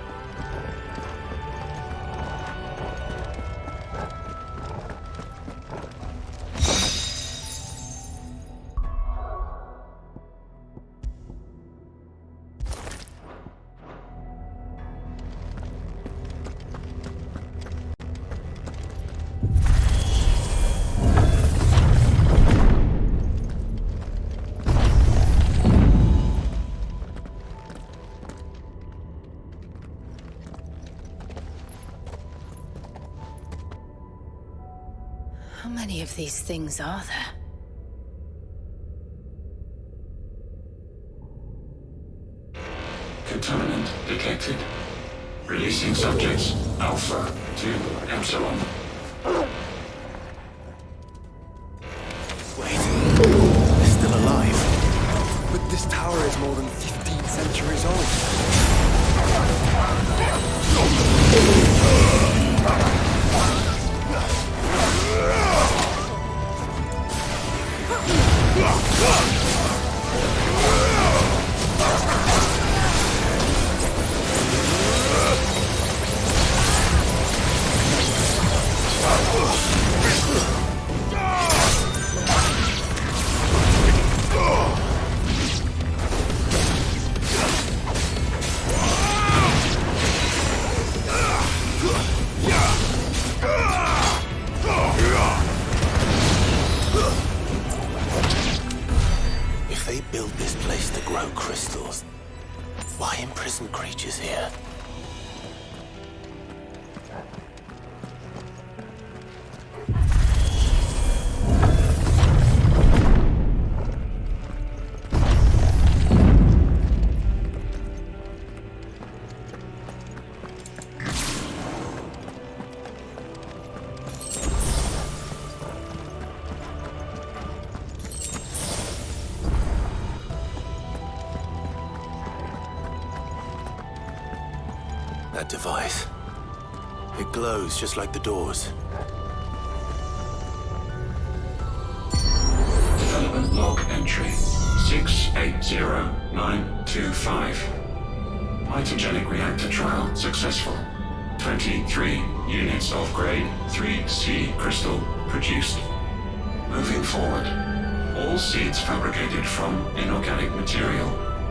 Speaker 6: How many of these things are there?
Speaker 12: Contaminant detected. Releasing subjects Alpha to Epsilon.
Speaker 2: Wait, they're still alive.
Speaker 5: But this tower is more than 15 centuries old.
Speaker 2: If they built this place to grow crystals, why imprison creatures here? That device. It glows just like the doors.
Speaker 12: Development log entry 680925. Mitogenic reactor trial successful. 23 units of grade 3C crystal produced. Moving forward, all seeds fabricated from inorganic material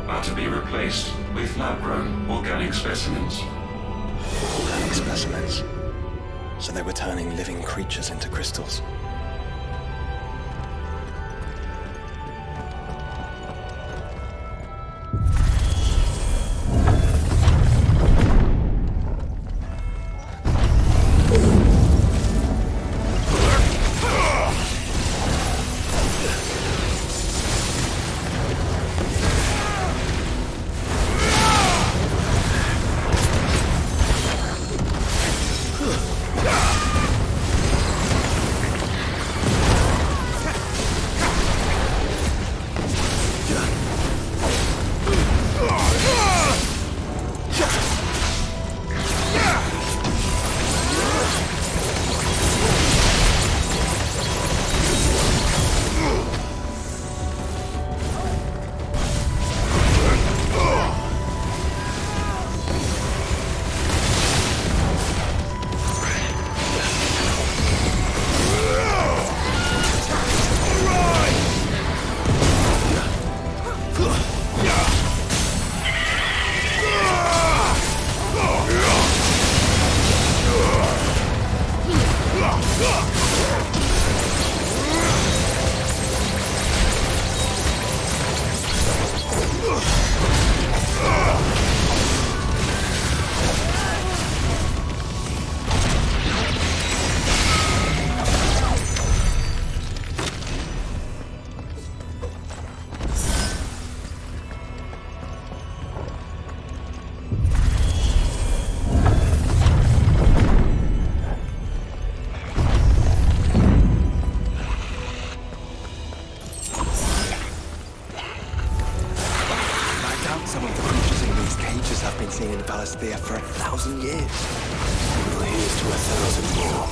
Speaker 12: are to be replaced with lab-grown organic specimens.
Speaker 5: Organic specimens. So they were turning living creatures into crystals. fear for 1,000 years.
Speaker 2: Well, here's to 1,000 more.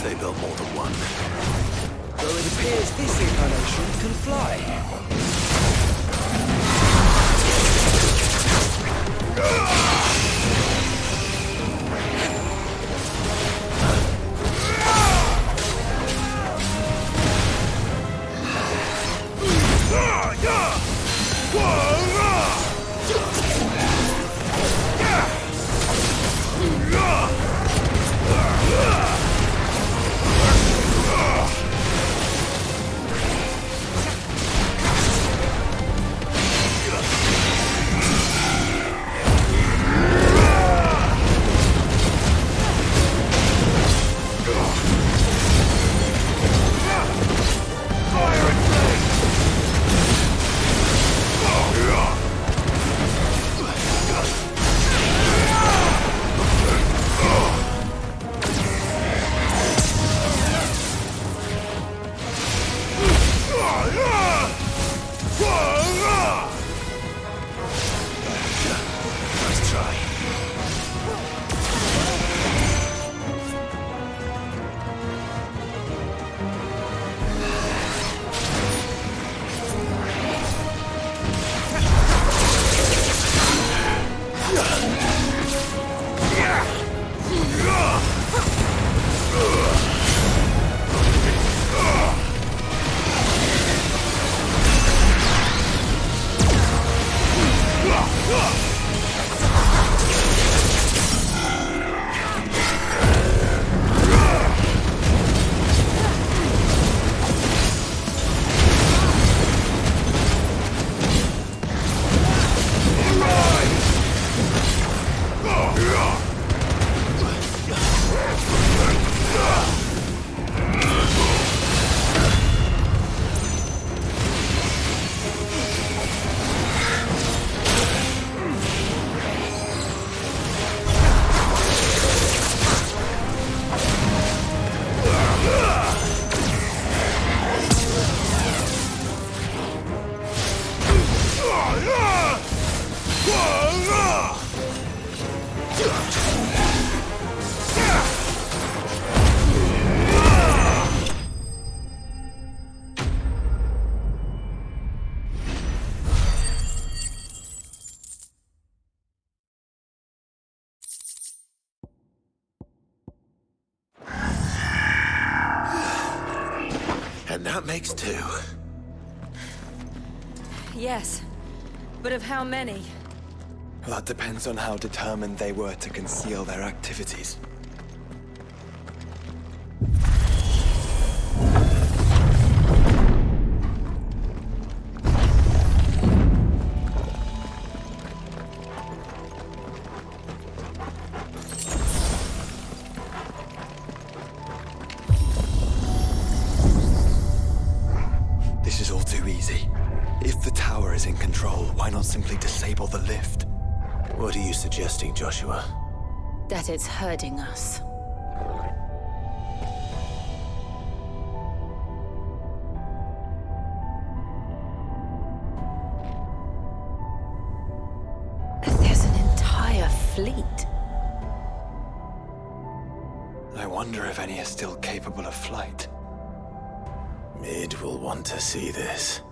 Speaker 2: They built more than one.
Speaker 15: Though it appears this incarnation can fly.
Speaker 2: That makes 2.
Speaker 6: Yes. But of how many?
Speaker 5: That depends on how determined they were to conceal their activities. This is all too easy. If the tower is in control, why not simply disable the lift?
Speaker 2: What are you suggesting, Joshua?
Speaker 6: That it's hurting us. There's an entire fleet.
Speaker 5: I wonder if any are still capable of flight.
Speaker 2: Mid will want to see this.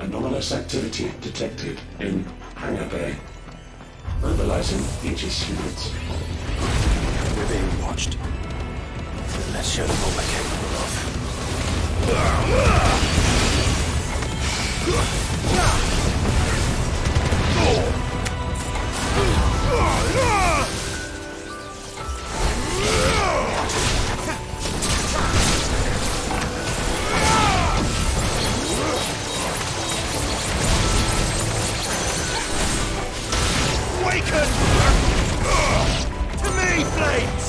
Speaker 12: Anomalous activity detected in Hangar Bay. Mobilizing Aegis units.
Speaker 2: We're being watched. Let's show them what we're capable
Speaker 4: Awaken! To me, flames!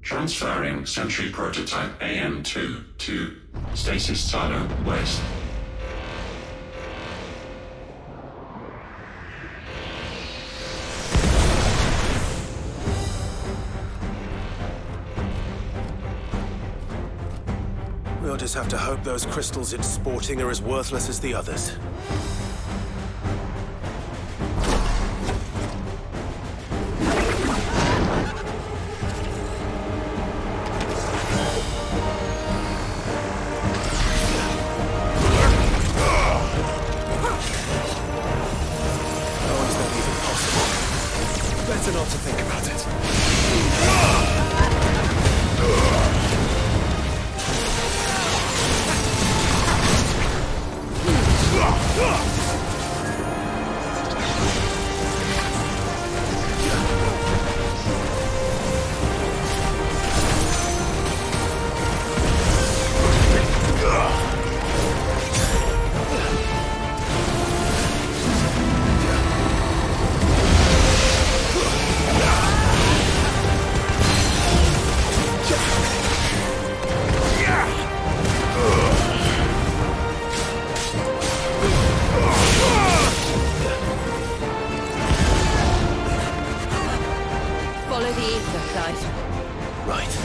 Speaker 12: Transferring Sentry Prototype AM2 to Stasis Silo West.
Speaker 4: We'll just have to hope those crystals it's sporting are as worthless as the others. How is that even possible? Better not to think about it.
Speaker 6: Follow the ether, guys.
Speaker 4: Right.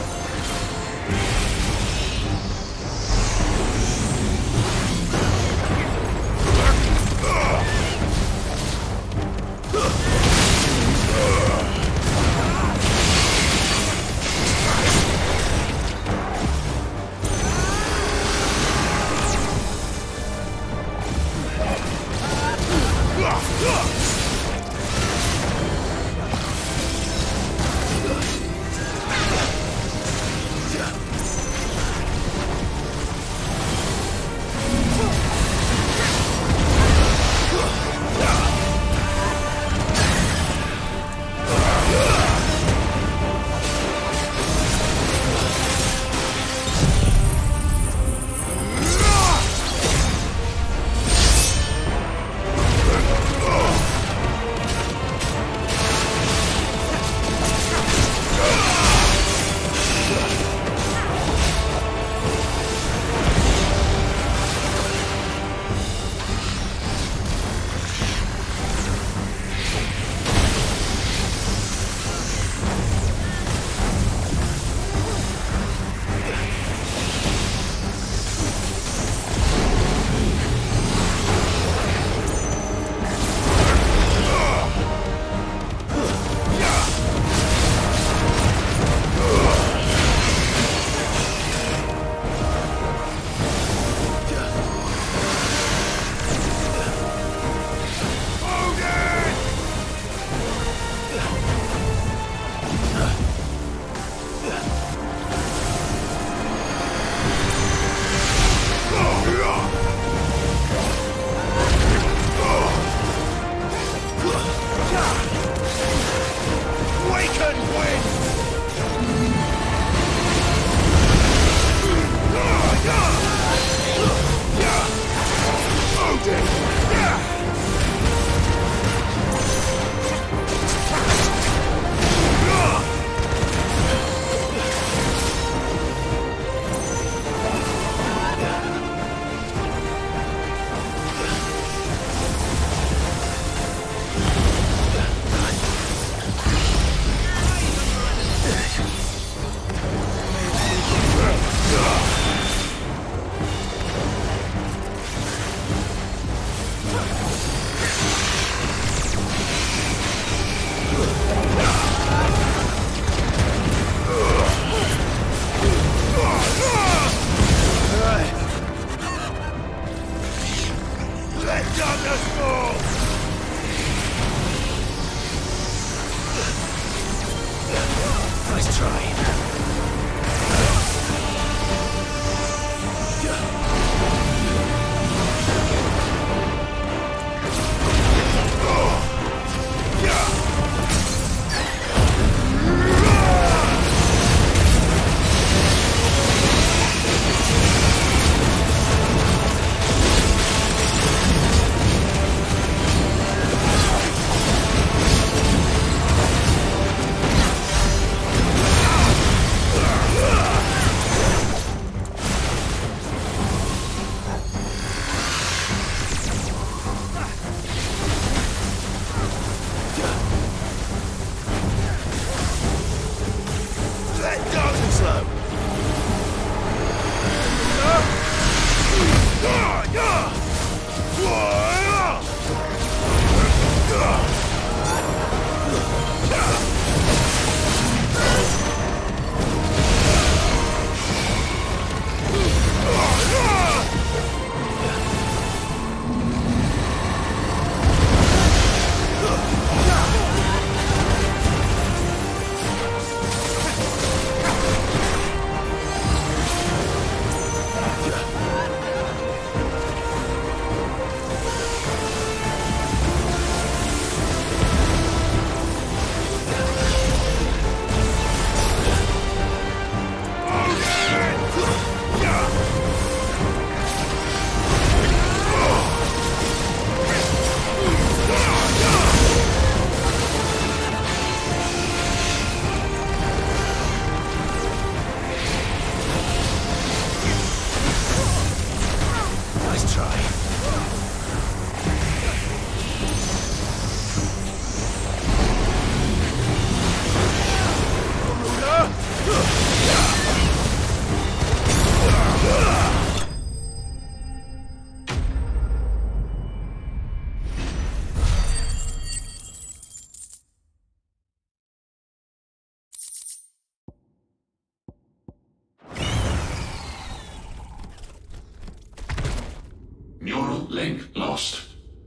Speaker 12: Link lost.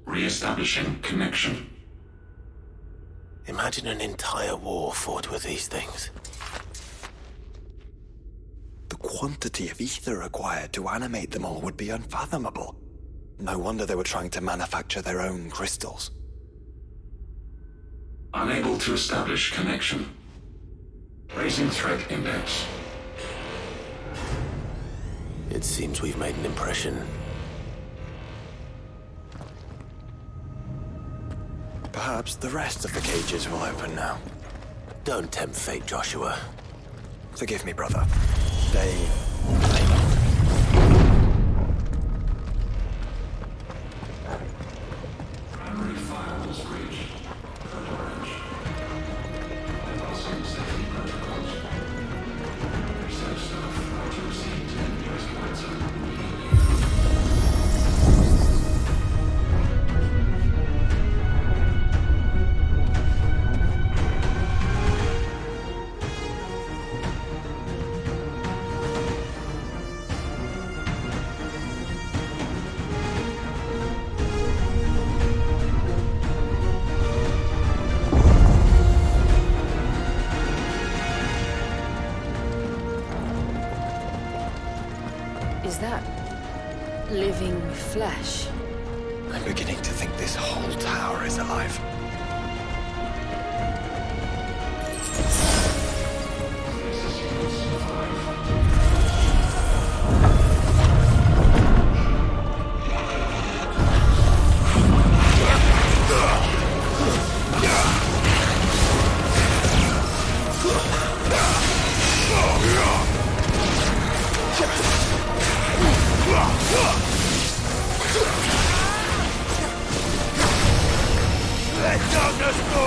Speaker 12: Re-establishing connection.
Speaker 2: Imagine an entire war fought with these things.
Speaker 5: The quantity of ether required to animate them all would be unfathomable. No wonder they were trying to manufacture their own crystals.
Speaker 12: Unable to establish connection. Raising threat index.
Speaker 2: It seems we've made an impression.
Speaker 5: Perhaps the rest of the cages will open now.
Speaker 2: Don't tempt fate, Joshua.
Speaker 5: Forgive me, brother. They...
Speaker 12: Primary firewalls breached. Code orange. Bypassing safety protocols. Research staff are to receive 10 US points immediately.
Speaker 6: Is that living flesh?
Speaker 5: I'm beginning to think this whole tower is alive.
Speaker 4: Let darkness go!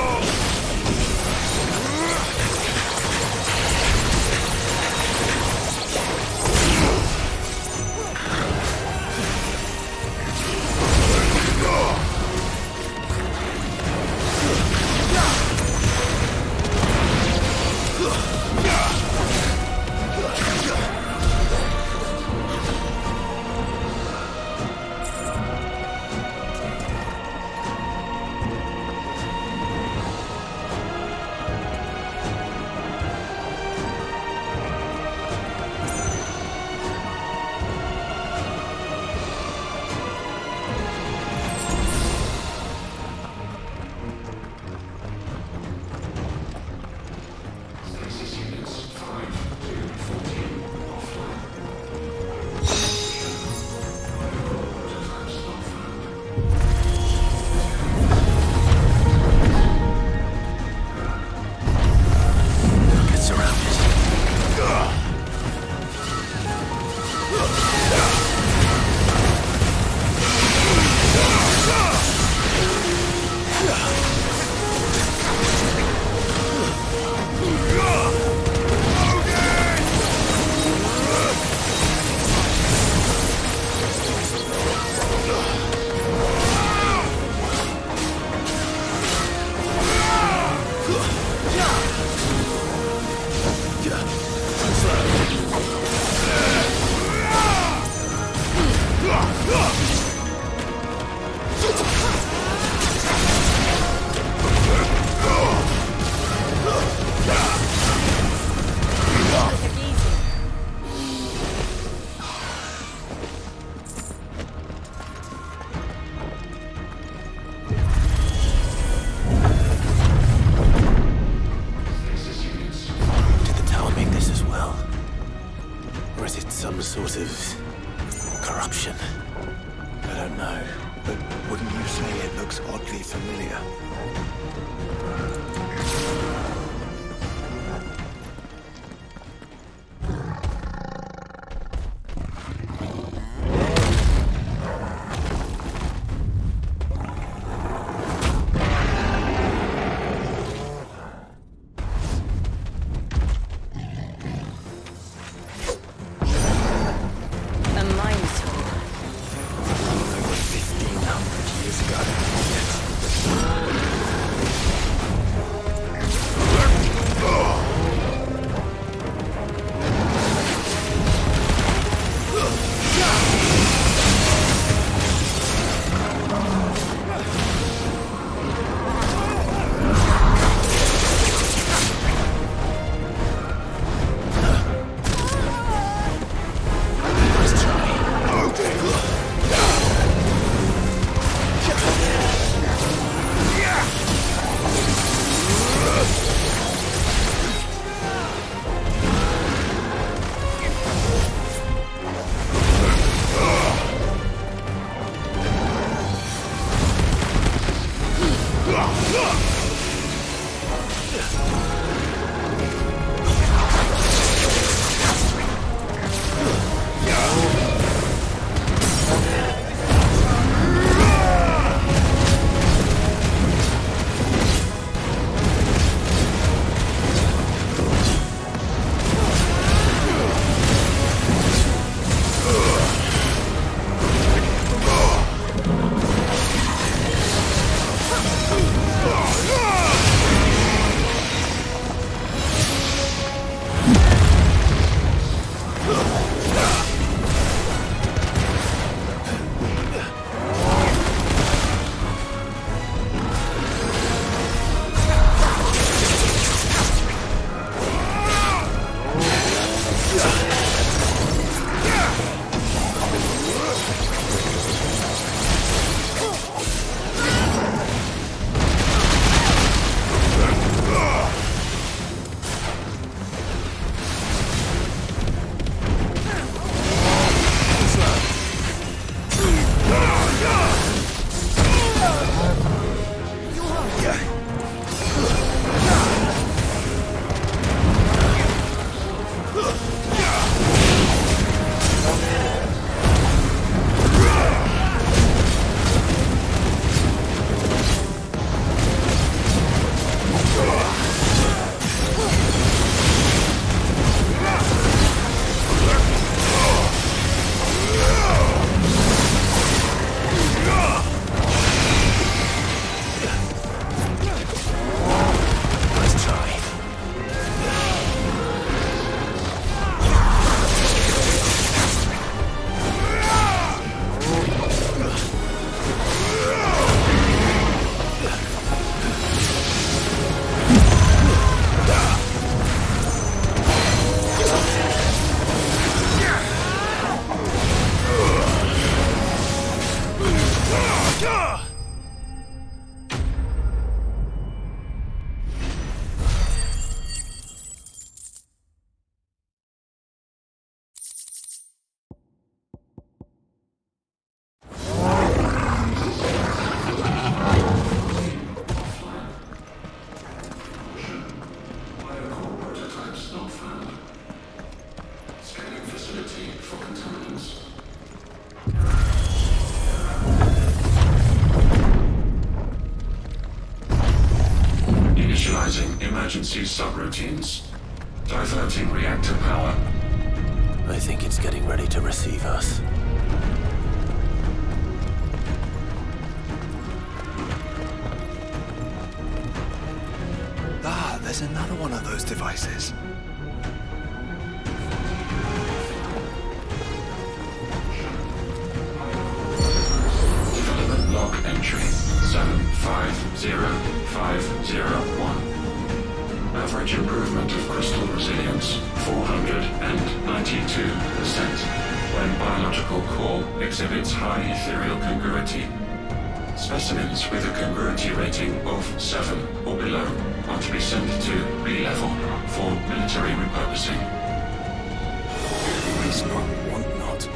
Speaker 12: emergency subroutines. Diverting reactor power.
Speaker 2: I think it's getting ready to receive us.
Speaker 5: Ah, there's another one of those devices.
Speaker 12: Development log entry 750501. Average improvement of crystal resilience 492% when biological core exhibits high ethereal congruity. Specimens with a congruity rating of 7 or below are to be sent to B level for military repurposing.
Speaker 5: It's not want not.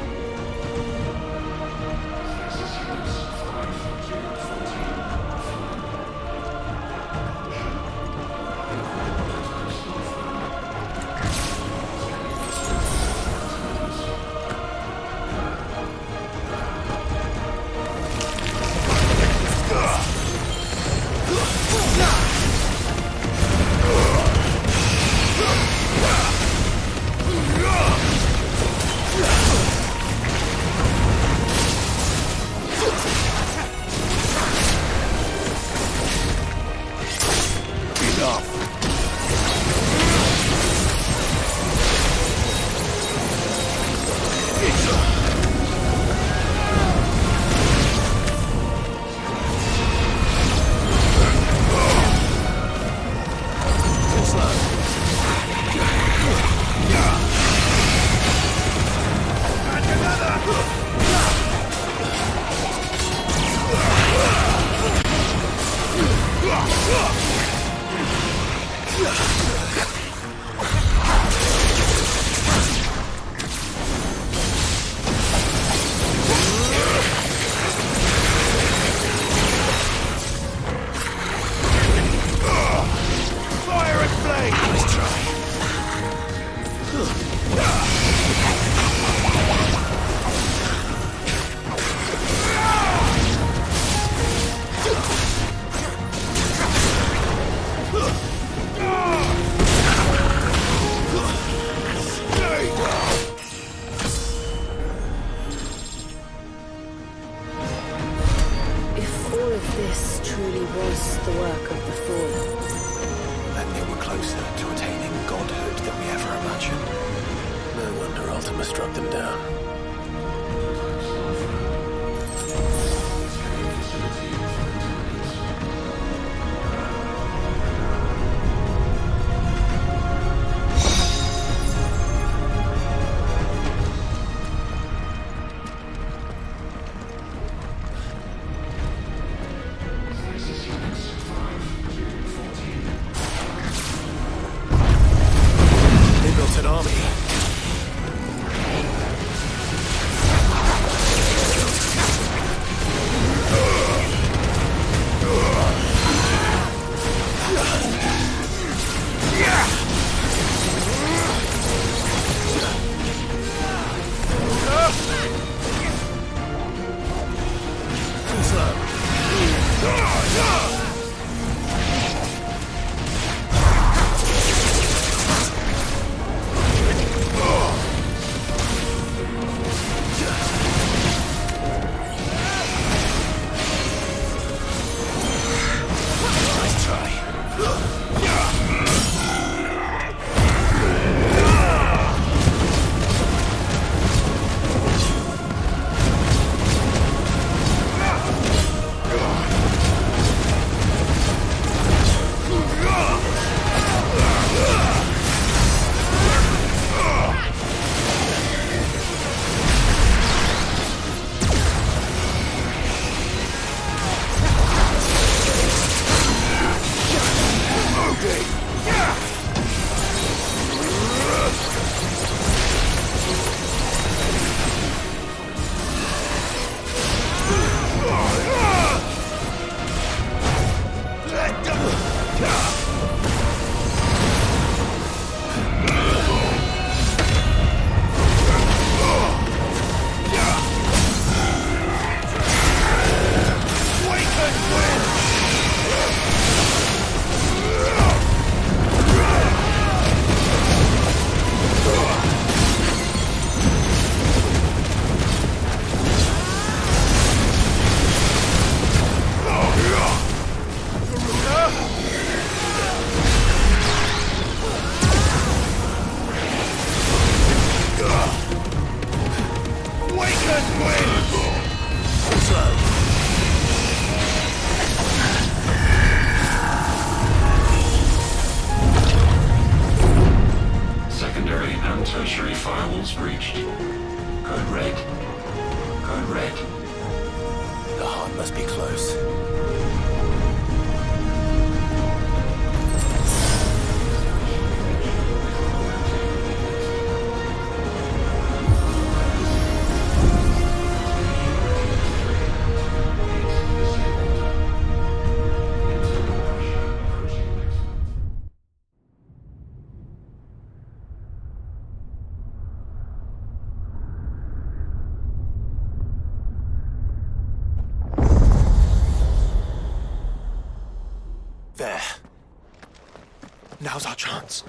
Speaker 2: them down.
Speaker 5: There. Now's our chance.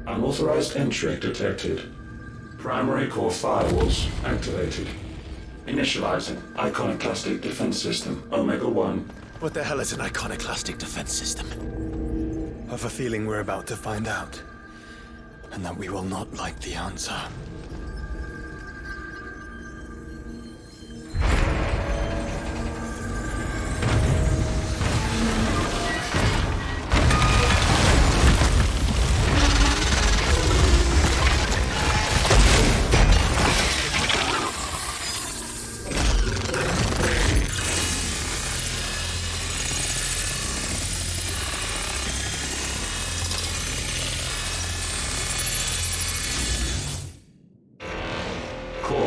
Speaker 12: Unauthorized entry detected. Primary core firewalls activated. Initializing iconoclastic defense system Omega-1.
Speaker 2: What the hell is an iconoclastic defense system?
Speaker 5: I have a feeling we're about to find out. And that we will not like the answer.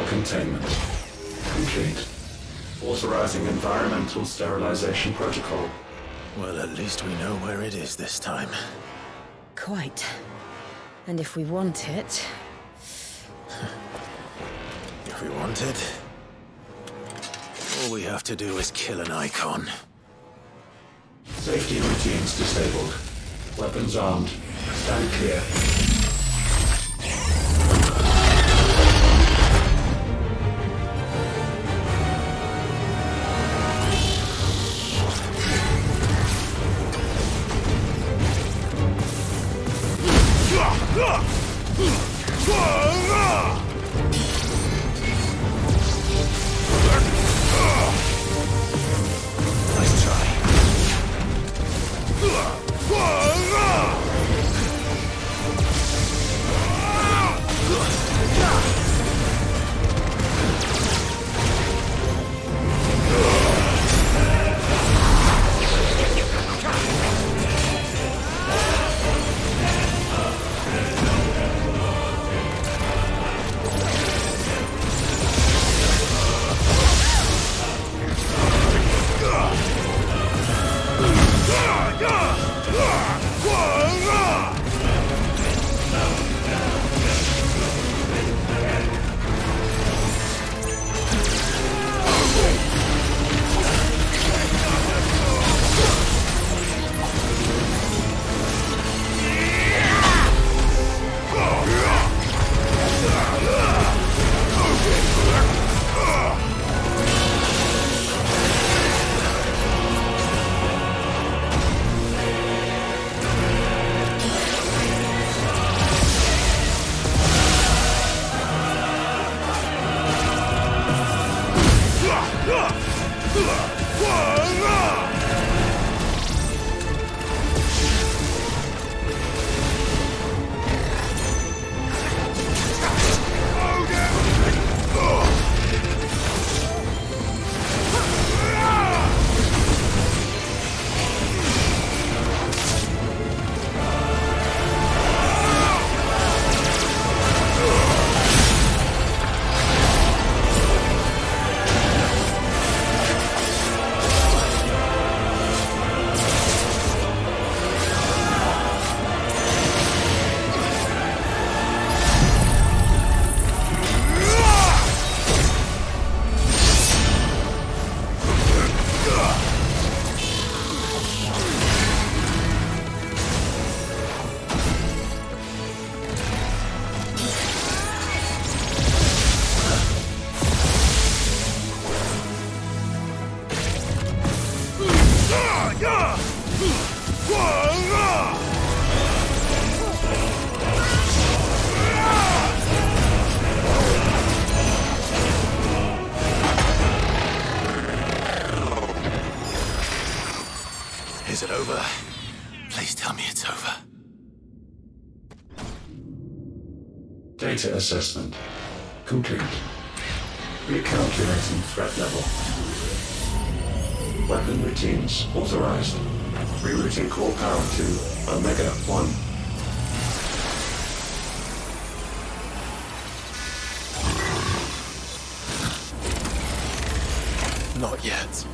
Speaker 12: Containment complete. Authorizing environmental sterilization protocol.
Speaker 2: Well, at least we know where it is this time.
Speaker 6: Quite. And if we want it...
Speaker 2: If we want it, all we have to do is kill an icon.
Speaker 12: Safety routines disabled. Weapons armed. Stand clear.
Speaker 4: Nice try. Is it over? Please tell me it's over.
Speaker 12: Data assessment complete. Recalculating threat level. Weapon routines authorized. Rerouting core power to Omega 1.
Speaker 5: Not yet.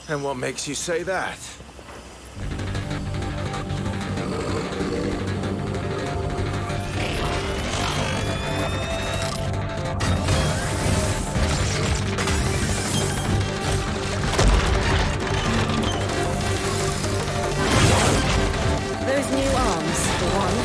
Speaker 4: And what makes you say that?
Speaker 6: Those new arms, for one.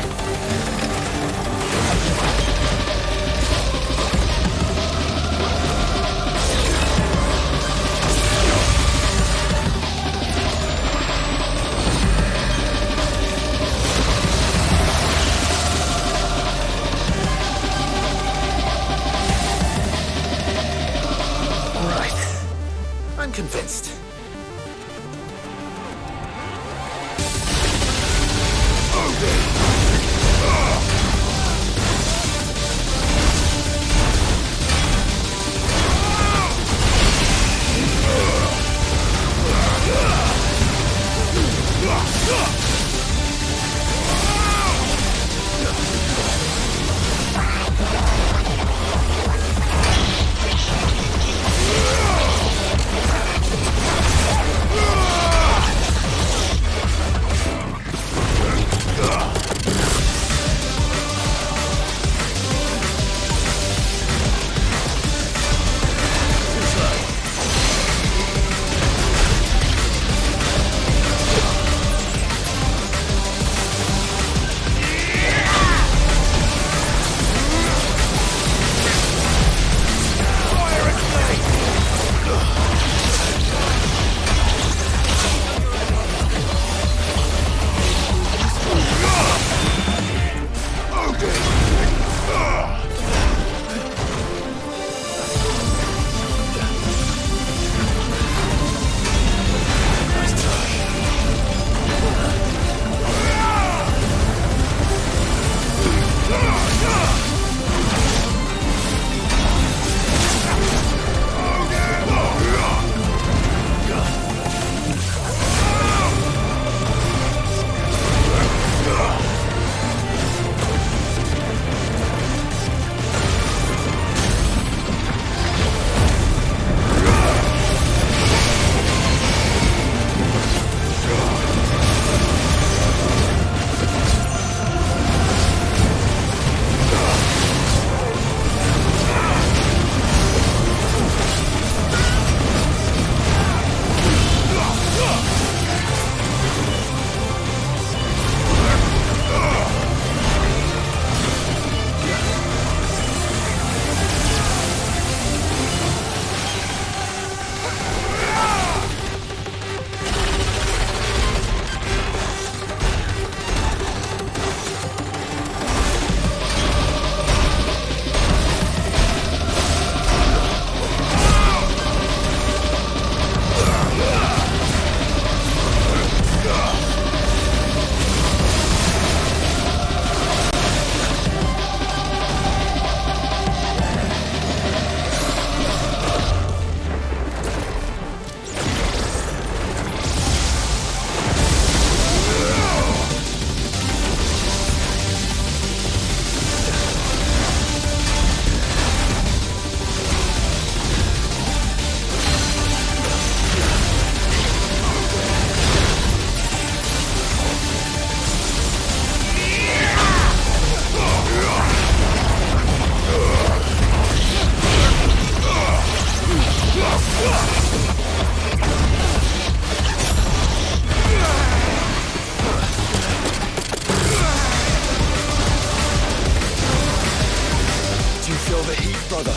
Speaker 15: overheat, brother.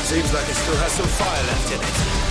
Speaker 4: Seems like it still has some fire left in it.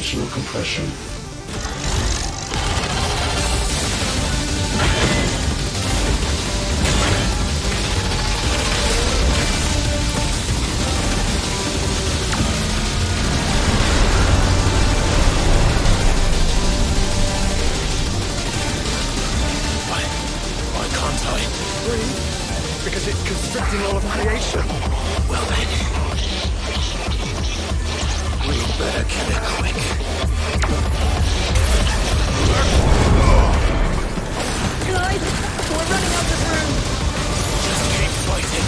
Speaker 12: dimensional compression.
Speaker 4: Why can't I?
Speaker 15: Breathe, because it's constricting all of creation.
Speaker 4: Well then, we'd better kill it quick.
Speaker 15: Clive, we're running out of room.
Speaker 4: Just keep fighting.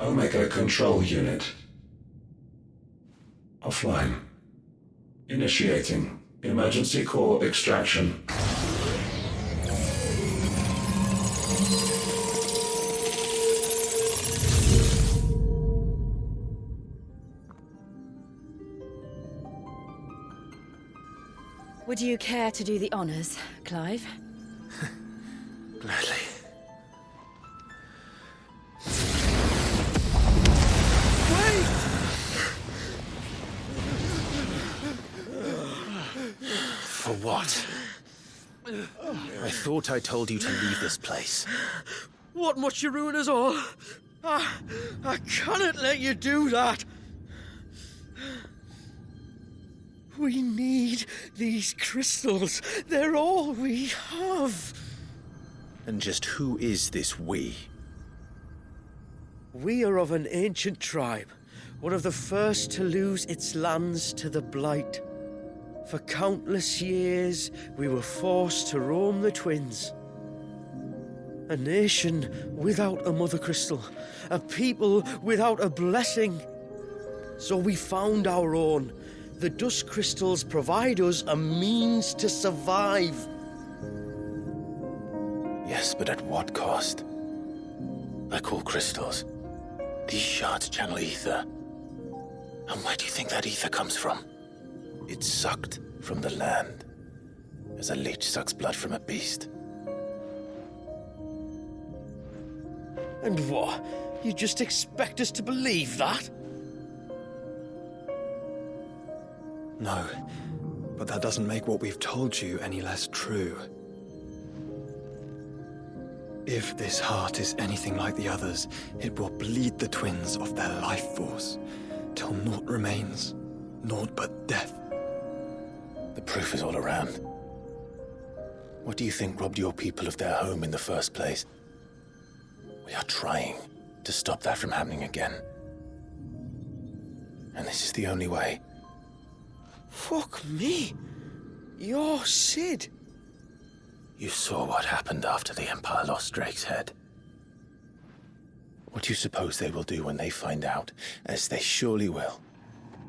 Speaker 12: Omega Control Unit. Offline. Initiating emergency core extraction.
Speaker 6: Would you care to do the honors, Clive?
Speaker 2: Gladly. For what? I thought I told you to leave this place.
Speaker 3: What must you ruin us all? I cannot let you do that. We need these crystals. They're all we have.
Speaker 2: And just who is this we?
Speaker 3: We are of an ancient tribe, one of the first to lose its lands to the Blight. For countless years, we were forced to roam the Twins. A nation without a mother crystal, a people without a blessing. So we found our own. The dust crystals provide us a means to survive.
Speaker 2: Yes, but at what cost? I call crystals. These shards channel ether. And where do you think that ether comes from? It's sucked from the land, as a leech sucks blood from a beast.
Speaker 3: And what? You just expect us to believe that?
Speaker 5: No, but that doesn't make what we've told you any less true. If this heart is anything like the others, it will bleed the twins of their life force, till naught remains. Naught but death.
Speaker 2: The proof is all around. What do you think robbed your people of their home in the first place? We are trying to stop that from happening again. And this is the only way.
Speaker 3: Fuck me. You're Sid.
Speaker 2: You saw what happened after the Empire lost Drake's head. What do you suppose they will do when they find out, as they surely will,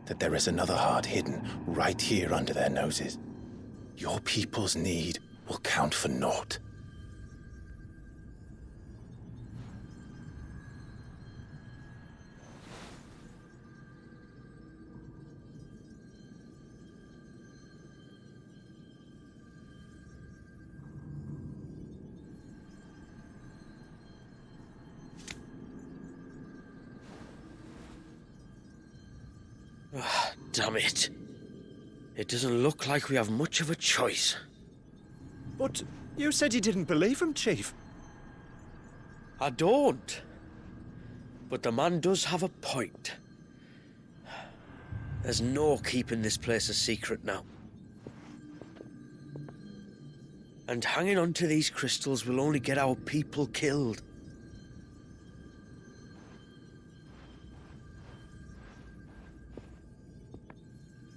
Speaker 2: that there is another heart hidden right here under their noses? Your people's need will count for naught.
Speaker 3: Damn it. It doesn't look like we have much of a choice.
Speaker 14: But you said you didn't believe him, Chief.
Speaker 3: I don't. But the man does have a point. There's no keeping this place a secret now. And hanging on to these crystals will only get our people killed.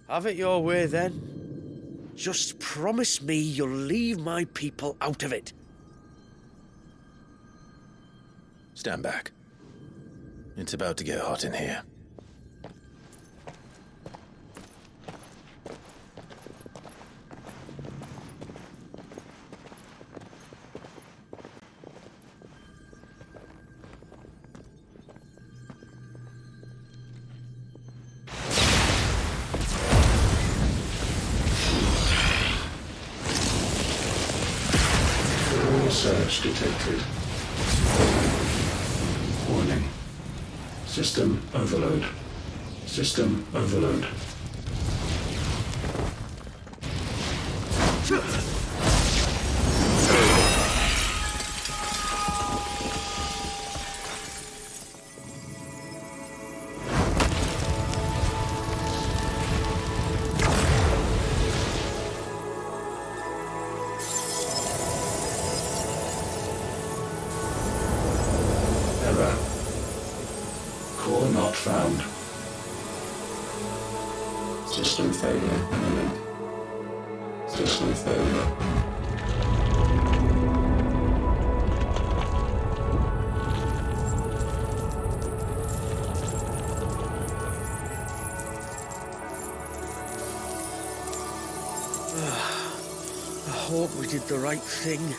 Speaker 3: Have it your way, then. Just promise me you'll leave my people out of it.
Speaker 2: Stand back. It's about to get hot in here.
Speaker 12: Search detected. Warning. System overload. System overload. System failure imminent. System failure.
Speaker 3: I hope we did the right thing.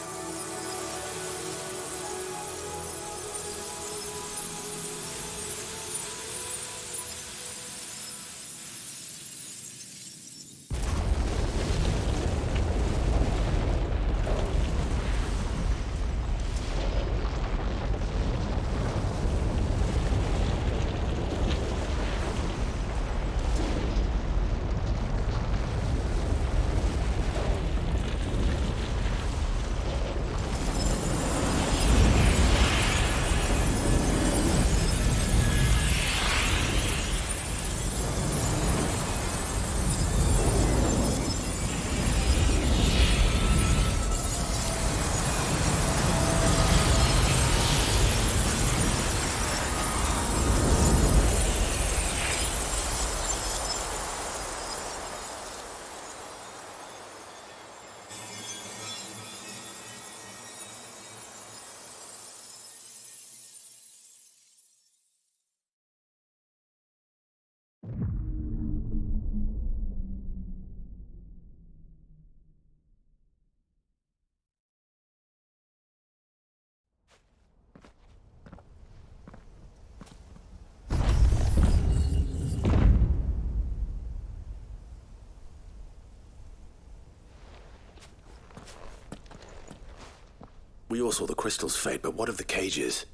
Speaker 2: We all saw the crystals fade, but what of the cages?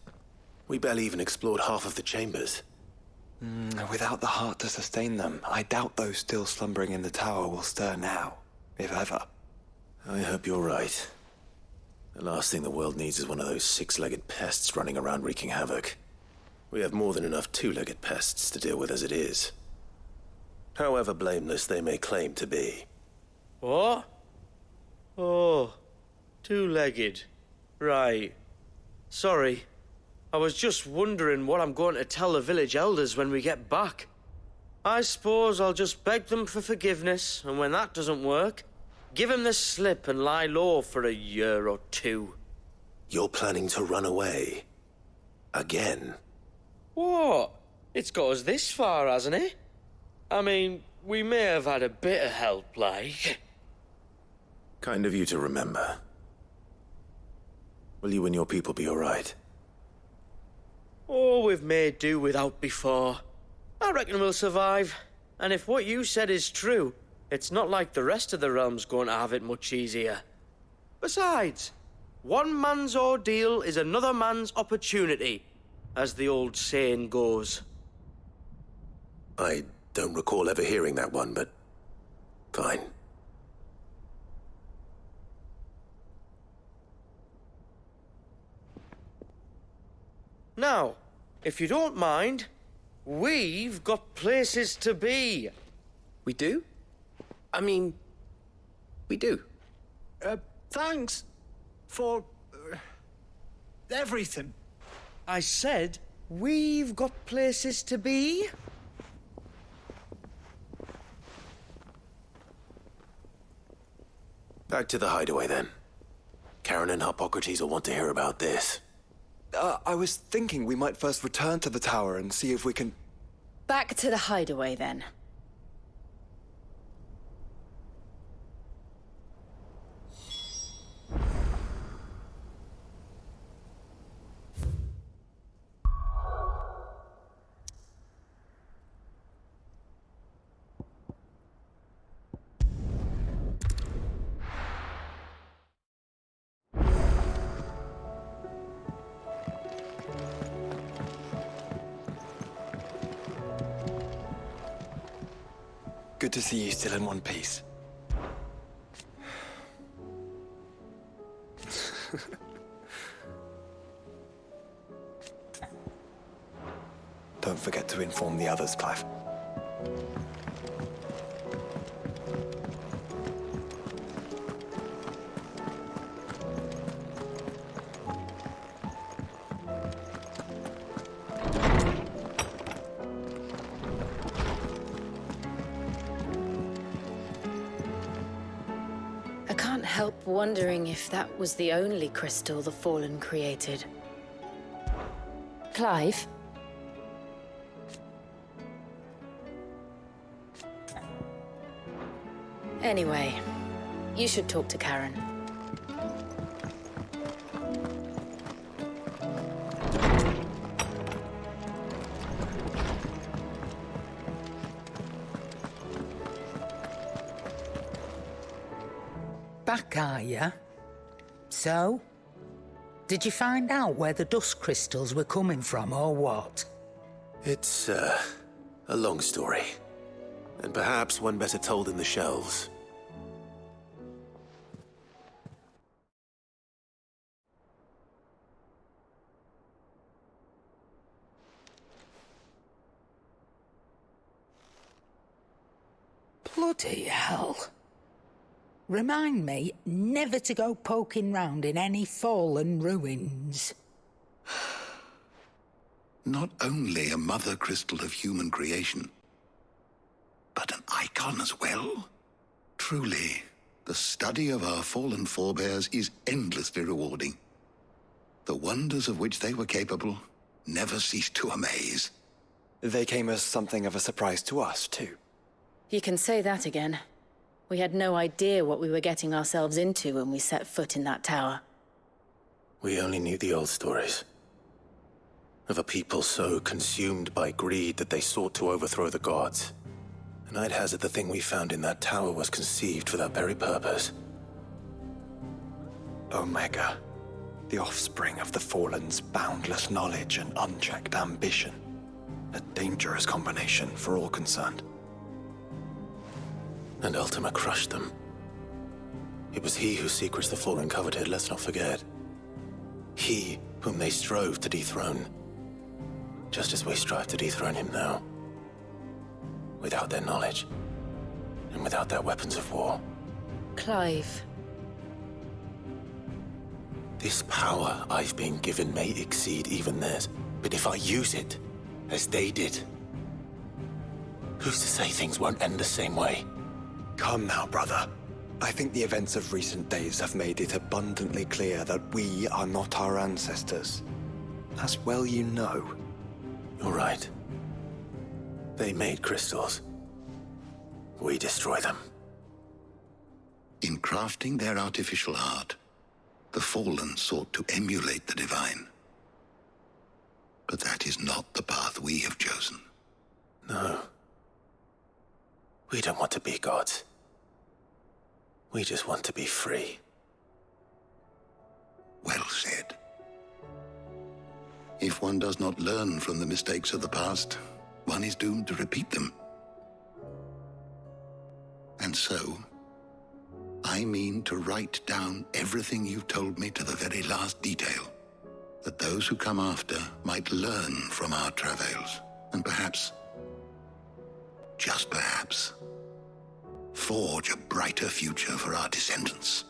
Speaker 2: We barely even explored half of the chambers.
Speaker 5: Without the heart to sustain them, I doubt those still slumbering in the tower will stir now, if ever.
Speaker 2: I hope you're right. The last thing the world needs is one of those six-legged pests running around wreaking havoc. We have more than enough two-legged pests to deal with as it is. However blameless they may claim to be.
Speaker 3: What? Oh, two-legged. Right. Sorry. I was just wondering what I'm going to tell the village elders when we get back. I suppose I'll just beg them for forgiveness, and when that doesn't work, give them the slip and lie low for a year or two.
Speaker 2: You're planning to run away? Again?
Speaker 3: What? It's got us this far, hasn't it? I mean, we may have had a bit of help, like.
Speaker 2: Kind of you to remember. Will you and your people be alright?
Speaker 3: Oh, we've made do without before. I reckon we'll survive. And if what you said is true, it's not like the rest of the realm's going to have it much easier. Besides, one man's ordeal is another man's opportunity, as the old saying goes.
Speaker 2: I don't recall ever hearing that one, but fine.
Speaker 3: Now, if you don't mind, we've got places to be.
Speaker 13: We do? I mean, we do.
Speaker 14: Thanks for everything.
Speaker 3: I said we've got places to be.
Speaker 2: Back to the hideaway, then. Charon and Hippocrates will want to hear about this.
Speaker 5: I was thinking we might first return to the tower and see if we can...
Speaker 6: Back to the hideaway, then.
Speaker 5: Good to see you still in one piece. Don't forget to inform the others, Clive.
Speaker 6: Help wondering if that was the only crystal the Fallen created. Clive? Anyway, you should talk to Charon.
Speaker 1: Back, are ya? So? Did you find out where the dust crystals were coming from, or what?
Speaker 2: It's, a long story. And perhaps one better told in the shelves.
Speaker 1: Bloody hell. Remind me never to go poking round in any fallen ruins.
Speaker 7: Not only a mother crystal of human creation, but an icon as well. Truly, the study of our fallen forebears is endlessly rewarding. The wonders of which they were capable never ceased to amaze.
Speaker 5: They came as something of a surprise to us, too.
Speaker 6: You can say that again. We had no idea what we were getting ourselves into when we set foot in that tower.
Speaker 2: We only knew the old stories. Of a people so consumed by greed that they sought to overthrow the gods. And I'd hazard the thing we found in that tower was conceived for that very purpose.
Speaker 5: Omega, the offspring of the Fallen's boundless knowledge and unchecked ambition. A dangerous combination for all concerned.
Speaker 2: And Ultima crushed them. It was he whose secrets the Fallen coveted, let's not forget. He whom they strove to dethrone. Just as we strive to dethrone him now. without their knowledge, and without their weapons of war.
Speaker 6: Clive.
Speaker 2: This power I've been given may exceed even theirs, but if I use it, as they did, who's to say things won't end the same way?
Speaker 5: Come now, brother. I think the events of recent days have made it abundantly clear that we are not our ancestors. As well you know.
Speaker 2: You're right. They made crystals. We destroy them.
Speaker 7: In crafting their artificial art, the Fallen sought to emulate the divine. But that is not the path we have chosen.
Speaker 2: No. We don't want to be gods. We just want to be free.
Speaker 7: Well said. If one does not learn from the mistakes of the past, one is doomed to repeat them. And so, I mean to write down everything you've told me to the very last detail, that those who come after might learn from our travails, and perhaps, just perhaps, forge a brighter future for our descendants.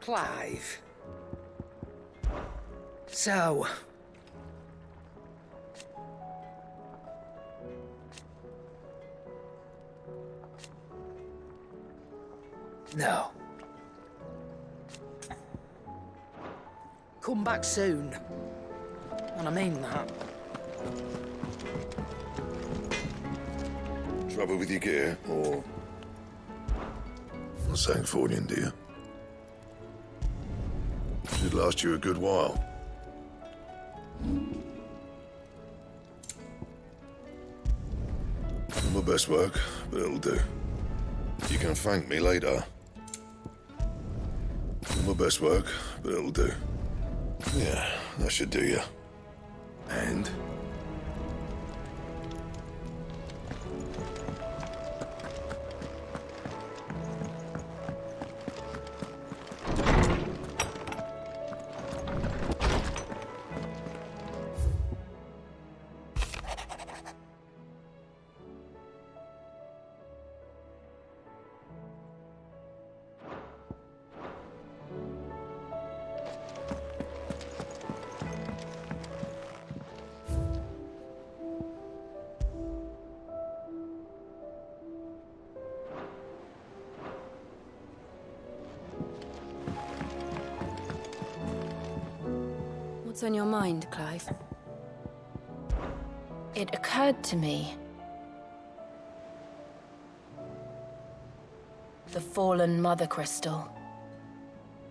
Speaker 1: Clive. So... No. Come back soon. And I mean that.
Speaker 16: Trouble with your gear, or... not saying Fordian, do you? Should last you a good while. Not my best work, but it'll do. You can thank me later. Not my best work, but it'll do. Yeah, that should do you. And?
Speaker 6: What's on your mind, Clive? It occurred to me. The fallen Mother Crystal.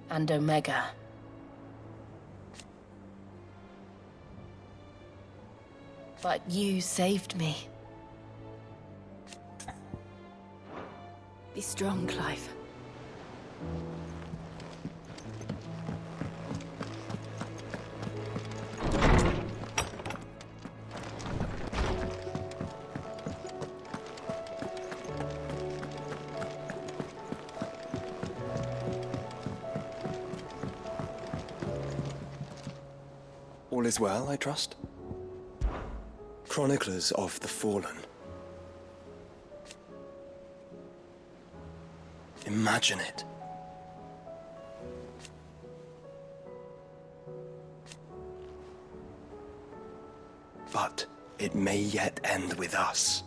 Speaker 6: And Omega. But you saved me. Be strong, Clive.
Speaker 5: All is well, I trust? Chroniclers of the Fallen. Imagine it. But it may yet end with us.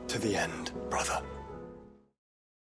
Speaker 5: To the end, brother.